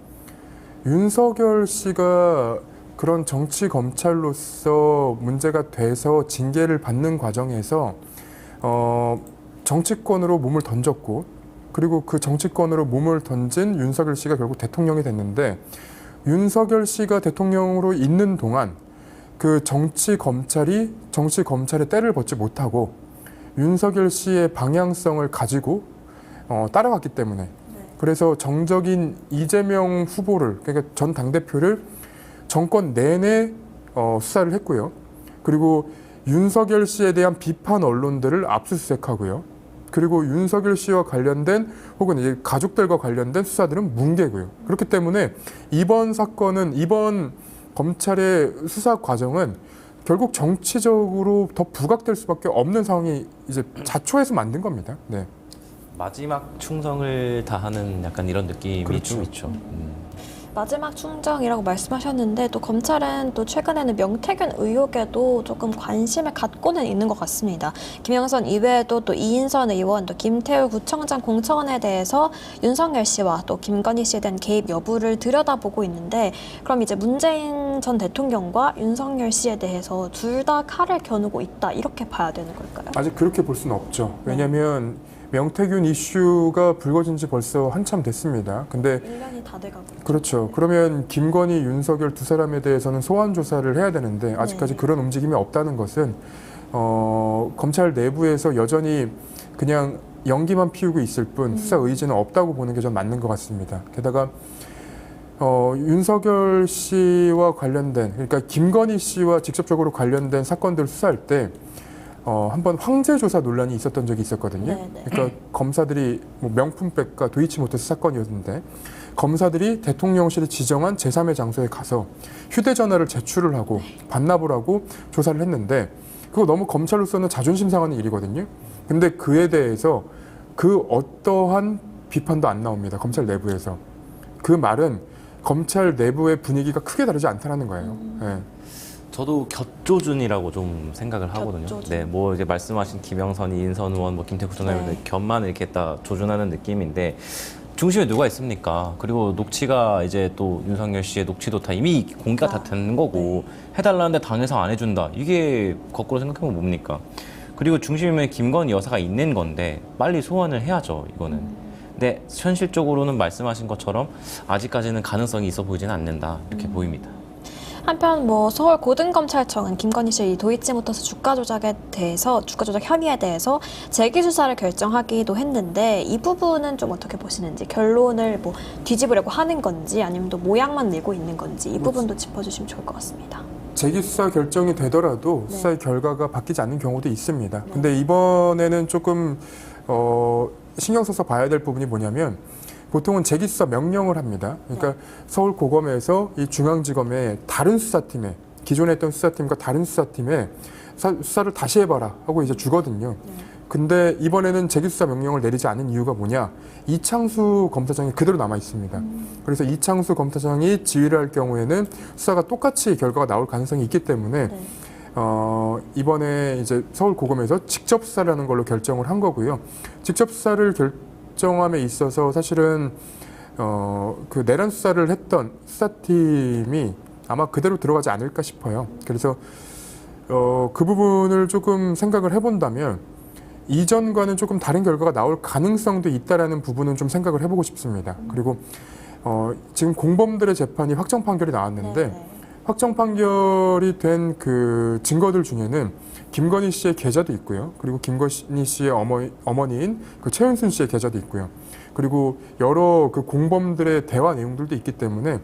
윤석열 씨가 그런 정치 검찰로서 문제가 돼서 징계를 받는 과정에서 정치권으로 몸을 던졌고 그리고 그 정치권으로 몸을 던진 윤석열 씨가 결국 대통령이 됐는데 윤석열 씨가 대통령으로 있는 동안 그 정치 검찰의 때를 벗지 못하고 윤석열 씨의 방향성을 가지고 따라갔기 때문에 그래서 정적인 이재명 후보를 그러니까 전 당대표를 정권 내내 수사를 했고요. 그리고 윤석열 씨에 대한 비판 언론들을 압수수색하고요. 그리고 윤석열 씨와 관련된 혹은 이제 가족들과 관련된 수사들은 뭉개고요. 그렇기 때문에 이번 사건은 이번 검찰의 수사 과정은 결국 정치적으로 더 부각될 수밖에 없는 상황이 이제 자초해서 만든 겁니다. 네. 마지막 충성을 다하는 약간 이런 느낌이 그렇죠. 좀 있죠. 마지막 충정이라고 말씀하셨는데 또 검찰은 또 최근에는 명태균 의혹에도 조금 관심을 갖고는 있는 것 같습니다. 김영선 이외에도 또 이인선 의원, 또 김태우 구청장 공천에 대해서 윤석열 씨와 또 김건희 씨에 대한 개입 여부를 들여다보고 있는데 그럼 이제 문재인 전 대통령과 윤석열 씨에 대해서 둘 다 칼을 겨누고 있다 이렇게 봐야 되는 걸까요? 아직 그렇게 볼 수는 없죠. 왜냐하면 명태균 이슈가 불거진 지 벌써 한참 됐습니다. 근데 1년이 다 돼가고 있죠. 그렇죠. 그러면 김건희, 윤석열 두 사람에 대해서는 소환 조사를 해야 되는데 아직까지 네. 그런 움직임이 없다는 것은 검찰 내부에서 여전히 그냥 연기만 피우고 있을 뿐 수사 의지는 없다고 보는 게 좀 맞는 것 같습니다. 게다가 윤석열 씨와 관련된 그러니까 김건희 씨와 직접적으로 관련된 사건들을 수사할 때 한번 황제 조사 논란이 있었던 적이 있었거든요. 네네. 그러니까 검사들이 뭐 명품백과 도이치모터스 사건이었는데 검사들이 대통령실이 지정한 제3의 장소에 가서 휴대전화를 제출을 하고 반납을 하고 조사를 했는데 그거 너무 검찰로서는 자존심 상하는 일이거든요. 근데 그에 대해서 그 어떠한 비판도 안 나옵니다. 검찰 내부에서. 그 말은 검찰 내부의 분위기가 크게 다르지 않다는 거예요. 네. 저도 곁조준이라고 좀 생각을 하거든요. 곁조준. 네, 뭐 이제 말씀하신 김영선, 이인선 의원, 뭐 김태구 부총장 네. 곁만 이렇게 딱 조준하는 느낌인데 중심에 누가 있습니까? 그리고 녹취가 이제 또 윤석열 씨의 녹취도 다 이미 공개가 다 된 거고 해달라는데 당에서 안 해준다. 이게 거꾸로 생각해보면 뭡니까? 그리고 중심에 김건희 여사가 있는 건데 빨리 소환을 해야죠. 이거는. 근데 현실적으로는 말씀하신 것처럼 아직까지는 가능성이 있어 보이지는 않는다. 이렇게 보입니다. 한편 뭐 서울 고등검찰청은 김건희 씨의 도이치모터스 주가 조작 혐의에 대해서 재기 수사를 결정하기도 했는데 이 부분은 좀 어떻게 보시는지 결론을 뭐 뒤집으려고 하는 건지 아니면 또 모양만 내고 있는 건지 이 부분도 짚어주시면 좋을 것 같습니다. 재기 수사 결정이 되더라도 네. 수사의 결과가 바뀌지 않는 경우도 있습니다. 근데 이번에는 조금 신경 써서 봐야 될 부분이 뭐냐면 보통은 재기 수사 명령을 합니다. 그러니까 서울 고검에서 이 중앙지검의 다른 수사팀에 기존에 했던 수사팀과 다른 수사팀에 수사를 다시 해봐라 하고 이제 주거든요. 근데 이번에는 재기 수사 명령을 내리지 않은 이유가 뭐냐? 이창수 검사장이 그대로 남아 있습니다. 그래서 이창수 검사장이 지휘를 할 경우에는 수사가 똑같이 결과가 나올 가능성이 있기 때문에 네. 이번에 이제 서울 고검에서 직접 수사를 하는 걸로 결정을 한 거고요. 직접 수사를 결정함에 있어서 사실은 그 내란 수사를 했던 수사팀이 아마 그대로 들어가지 않을까 싶어요. 그래서 그 부분을 조금 생각을 해본다면 이전과는 조금 다른 결과가 나올 가능성도 있다라는 부분은 좀 생각을 해보고 싶습니다. 그리고 지금 공범들의 재판이 확정 판결이 나왔는데 네. 확정 판결이 된 그 증거들 중에는 김건희 씨의 계좌도 있고요. 그리고 김건희 씨의 어머니인 그 최은순 씨의 계좌도 있고요. 그리고 여러 그 공범들의 대화 내용들도 있기 때문에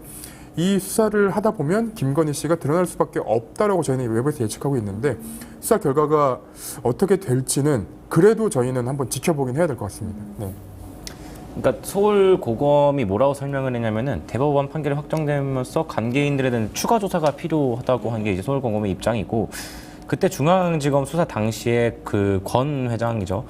이 수사를 하다 보면 김건희 씨가 드러날 수밖에 없다라고 저희는 외부에서 예측하고 있는데 수사 결과가 어떻게 될지는 그래도 저희는 한번 지켜보긴 해야 될 것 같습니다. 네. 그러니까 서울 고검이 뭐라고 설명을 했냐면은 대법원 판결이 확정되면서 관계인들에 대한 추가 조사가 필요하다고 한 게 이제 서울 고검의 입장이고 그때 중앙지검 수사 당시에 그 권 회장이죠.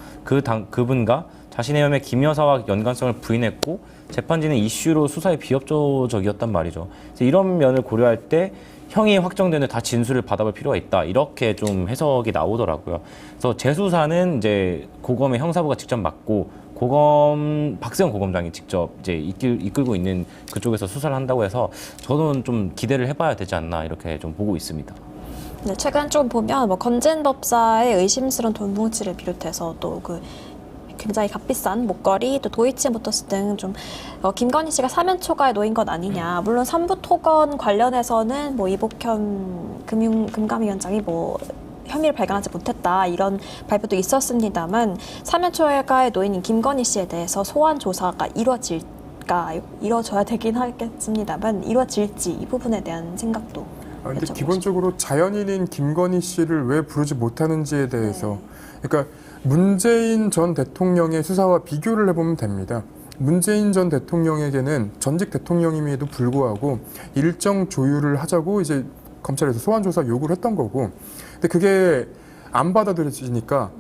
그분과 자신의 혐의 김 여사와 연관성을 부인했고 재판지는 이슈로 수사에 비협조적이었단 말이죠. 그래서 이런 면을 고려할 때 형이 확정되는 다 진술을 받아볼 필요가 있다. 이렇게 좀 해석이 나오더라고요. 그래서 재수사는 이제 고검의 형사부가 직접 맡고 박세영 고검장이 직접 이제 이끌고 있는 그쪽에서 수사를 한다고 해서 저는 좀 기대를 해봐야 되지 않나 이렇게 좀 보고 있습니다. 네, 최근 좀 보면 뭐 건진 법사의 의심스러운 돈 뭉치를 비롯해서 또 그 굉장히 값비싼 목걸이, 또 도이치모터스 등 좀 김건희 씨가 사면 초과에 놓인 것 아니냐. 물론 삼부 토건 관련해서는 뭐 이복현 금감위원장이 뭐 혐의를 발견하지 못했다 이런 발표도 있었습니다만 사면 초과에 놓인 김건희 씨에 대해서 소환 조사가 이루어져야 되긴 하겠습니다만 이루어질지 이 부분에 대한 생각도. 근데 여쭤보고 기본적으로 자연인인 김건희 씨를 왜 부르지 못하는지에 대해서 그러니까 문재인 전 대통령의 수사와 비교를 해보면 됩니다. 문재인 전 대통령에게는 전직 대통령임에도 불구하고 일정 조율을 하자고 이제 검찰에서 소환 조사 요구를 했던 거고, 근데 그게 안 받아들여지니까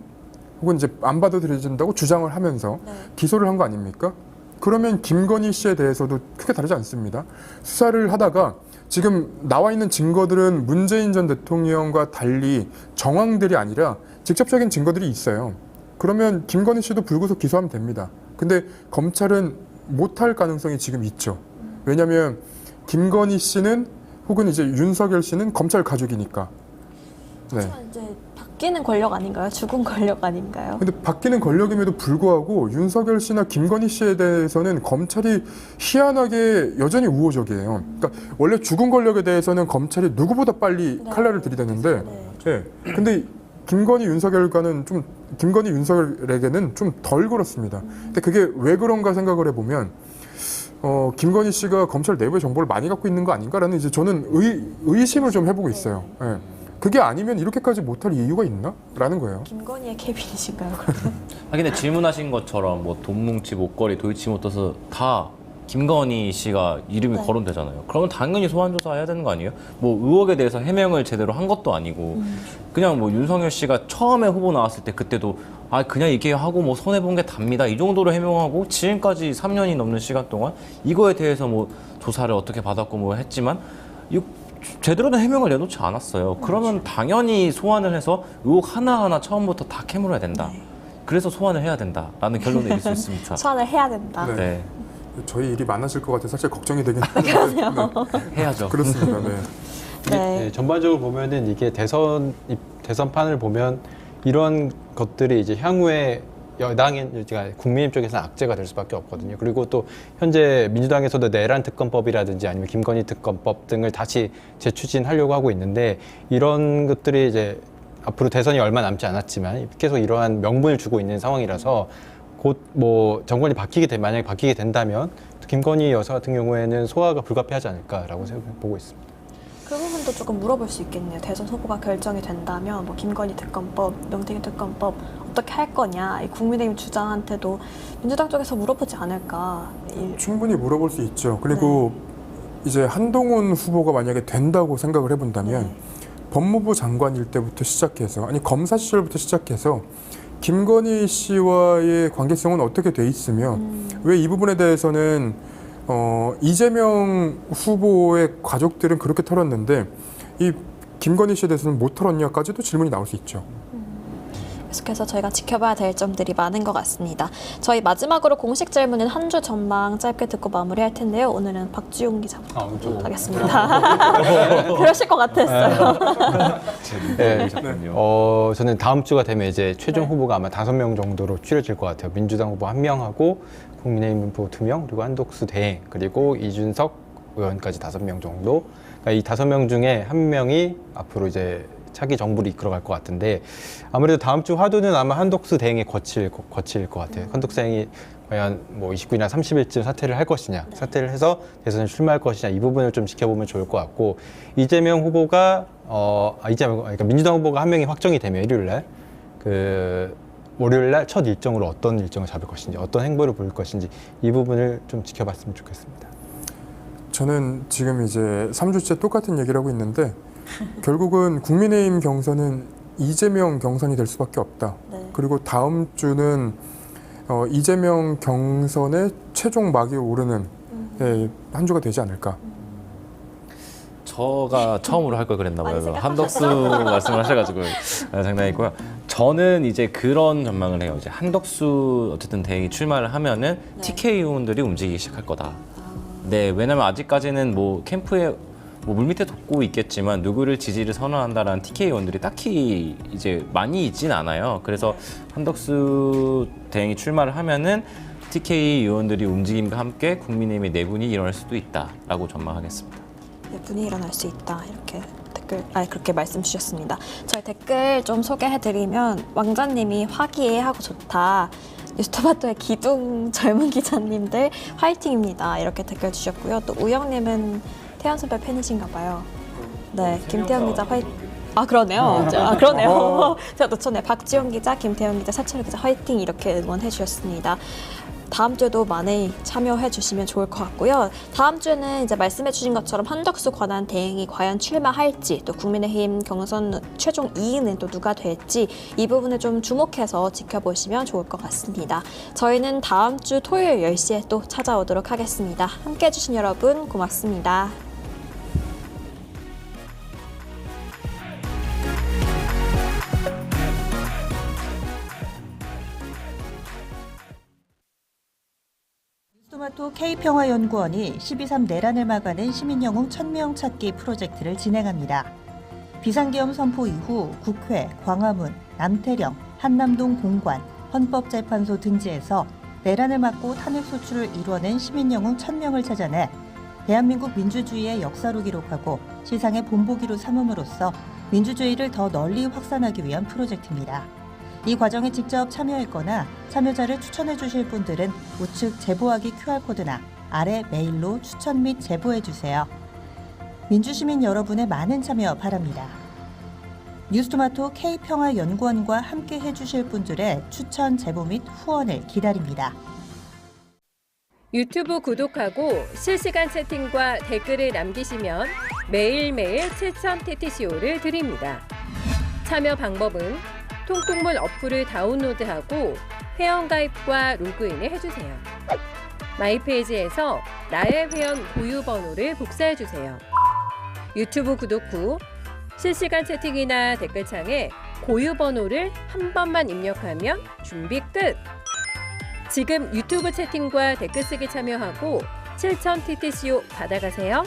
혹은 이제 안 받아들여진다고 주장을 하면서 기소를 한 거 아닙니까? 그러면 김건희 씨에 대해서도 크게 다르지 않습니다. 수사를 하다가 지금 나와 있는 증거들은 문재인 전 대통령과 달리 정황들이 아니라 직접적인 증거들이 있어요. 그러면 김건희 씨도 불구속 기소하면 됩니다. 근데 검찰은 못할 가능성이 지금 있죠. 왜냐하면 김건희 씨는 혹은 이제 윤석열 씨는 검찰 가족이니까. 네. 하지만 이제 바뀌는 권력 아닌가요? 죽은 권력 아닌가요? 근데 바뀌는 권력임에도 불구하고 윤석열 씨나 김건희 씨에 대해서는 검찰이 희한하게 여전히 우호적이에요. 그러니까 원래 죽은 권력에 대해서는 검찰이 누구보다 빨리 칼날을 들이대는데, 근데 김건희 윤석열에게는 좀 덜 그렇습니다. 근데 그게 왜 그런가 생각을 해보면, 김건희 씨가 검찰 내부의 정보를 많이 갖고 있는 거 아닌가라는 이제 저는 의심을 좀 해보고 있어요. 예. 그게 아니면 이렇게까지 못할 이유가 있나? 라는 거예요. 김건희의 케빈이신가요? 근데 질문하신 것처럼 뭐 돈뭉치, 목걸이, 도이치모터스 다 김건희 씨가 이름이 거론되잖아요. 그러면 당연히 소환 조사해야 되는 거 아니에요? 뭐 의혹에 대해서 해명을 제대로 한 것도 아니고 그냥 뭐 윤석열 씨가 처음에 후보 나왔을 때 그때도 그냥 이렇게 하고 뭐 손해 본 게 답니다. 이 정도로 해명하고 지금까지 3년이 넘는 시간 동안 이거에 대해서 뭐 조사를 어떻게 받았고 뭐 했지만 제대로 된 해명을 내놓지 않았어요. 그러면 당연히 소환을 해서 의혹 하나하나 처음부터 다 캐물어야 된다. 그래서 소환을 해야 된다라는 결론을 내릴 수 있습니다. 소환을 해야 된다. 네. 저희 일이 많아질 것 같아서 살짝 걱정이 되긴 하는데. 해야죠. 그렇습니다. 네. 네, 전반적으로 보면은 이게 대선판을 보면 이런 것들이 이제 향후에 국민의힘 쪽에서는 악재가 될 수밖에 없거든요. 그리고 또 현재 민주당에서도 내란 특검법이라든지 아니면 김건희 특검법 등을 다시 재추진하려고 하고 있는데 이런 것들이 이제 앞으로 대선이 얼마 남지 않았지만 계속 이러한 명분을 주고 있는 상황이라서 곧 뭐 정권이 만약에 바뀌게 된다면 김건희 여사 같은 경우에는 소화가 불가피하지 않을까라고 보고 있습니다. 그 부분도 조금 물어볼 수 있겠네요. 대선 후보가 결정이 된다면 뭐 김건희 특검법, 명태균 특검법 어떻게 할 거냐, 이 국민의힘 주장한테도 민주당 쪽에서 물어보지 않을까. 충분히 물어볼 수 있죠. 그리고 이제 한동훈 후보가 만약에 된다고 생각을 해본다면 법무부 장관일 때부터 시작해서 검사 시절부터 시작해서 김건희 씨와의 관계성은 어떻게 돼 있으며 왜 이 부분에 대해서는 이재명 후보의 가족들은 그렇게 털었는데 이 김건희 씨에 대해서는 못 털었냐까지도 질문이 나올 수 있죠. 계속해서 저희가 지켜봐야 될 점들이 많은 것 같습니다. 저희 마지막으로 공식 질문은 한 주 전망 짧게 듣고 마무리할 텐데요. 오늘은 박주용 기자부터 하겠습니다. 그러실 것 같았어요. 네. 저는 다음 주가 되면 이제 최종 후보가 아마 5명 정도로 추려질 것 같아요. 민주당 후보 1명하고 국민의힘 후보 2명, 그리고 한독수 대행, 그리고 이준석 의원까지 5명 정도. 그러니까 이 5명 중에 1명이 앞으로 이제 차기 정부를 이끌어갈 것 같은데 아무래도 다음 주 화두는 아마 한독수 대행이 거칠 것 같아요. 한독수 대행이 과연 뭐 29일이나 30일쯤 사퇴를 할 것이냐, 사퇴를 해서 대선에 출마할 것이냐 이 부분을 좀 지켜보면 좋을 것 같고 이재명 후보가 그러니까 민주당 후보가 1명이 확정이 되면 일요일날 월요일날 첫 일정으로 어떤 일정을 잡을 것인지, 어떤 행보를 보일 것인지 이 부분을 좀 지켜봤으면 좋겠습니다. 저는 지금 이제 3주째 똑같은 얘기를 하고 있는데 결국은 국민의힘 경선은 이재명 경선이 될 수밖에 없다. 그리고 다음 주는 이재명 경선의 최종 막이 오르는 한 주가 되지 않을까. 저가 처음으로 할 걸 그랬나 봐요. 한덕수 말씀을 하셔가지고 장난이고요. 저는 이제 그런 전망을 해요. 이제 한덕수 어쨌든 대행이 출마를 하면은 TK 의원들이 움직이기 시작할 거다. 네, 왜냐면 아직까지는 뭐 캠프에 뭐 물밑에 돕고 있겠지만 누구를 지지를 선언한다라는 TK 의원들이 딱히 이제 많이 있진 않아요. 그래서 한덕수 대행이 출마를 하면은 TK 의원들이 움직임과 함께 국민의힘의 내분이 일어날 수도 있다라고 전망하겠습니다. 내분이 일어날 수 있다. 이렇게 그렇게 말씀 주셨습니다. 저희 댓글 좀 소개해드리면 왕자님이 화기애애하고 좋다. 뉴스토마토의 기둥 젊은 기자님들 화이팅입니다. 이렇게 댓글 주셨고요. 또 우영님은 태연 선배 팬이신가 봐요. 네, 김태형 기자 화이팅. 아, 그러네요. 그러네요. 제가 놓쳤네요. 박지원 기자, 김태형 기자, 사철 기자 화이팅 이렇게 응원해 주셨습니다. 다음 주에도 많이 참여해 주시면 좋을 것 같고요. 다음 주에는 이제 말씀해 주신 것처럼 한덕수 권한 대행이 과연 출마할지, 또 국민의힘 경선 최종 2위는 또 누가 될지 이 부분을 좀 주목해서 지켜보시면 좋을 것 같습니다. 저희는 다음 주 토요일 10시에 또 찾아오도록 하겠습니다. 함께해 주신 여러분 고맙습니다. 뉴스토마토 K평화연구원이 12.3 내란을 막아낸 시민영웅 1000명 찾기 프로젝트를 진행합니다. 비상계엄 선포 이후 국회, 광화문, 남태령, 한남동 공관, 헌법재판소 등지에서 내란을 막고 탄핵소추를 이뤄낸 시민영웅 1000명을 찾아내 대한민국 민주주의의 역사로 기록하고 시상의 본보기로 삼음으로써 민주주의를 더 널리 확산하기 위한 프로젝트입니다. 이 과정에 직접 참여했거나 참여자를 추천해 주실 분들은 우측 제보하기 QR코드나 아래 메일로 추천 및 제보해 주세요. 민주시민 여러분의 많은 참여 바랍니다. 뉴스토마토 K평화연구원과 함께 해주실 분들의 추천, 제보 및 후원을 기다립니다. 유튜브 구독하고 실시간 채팅과 댓글을 남기시면 매일매일 7,000TTCO를 드립니다. 참여 방법은 통통물 어플을 다운로드하고 회원가입과 로그인을 해주세요. 마이페이지에서 나의 회원 고유번호를 복사해주세요. 유튜브 구독 후 실시간 채팅이나 댓글창에 고유번호를 한 번만 입력하면 준비 끝! 지금 유튜브 채팅과 댓글 쓰기 참여하고 7,000TTCO 받아가세요.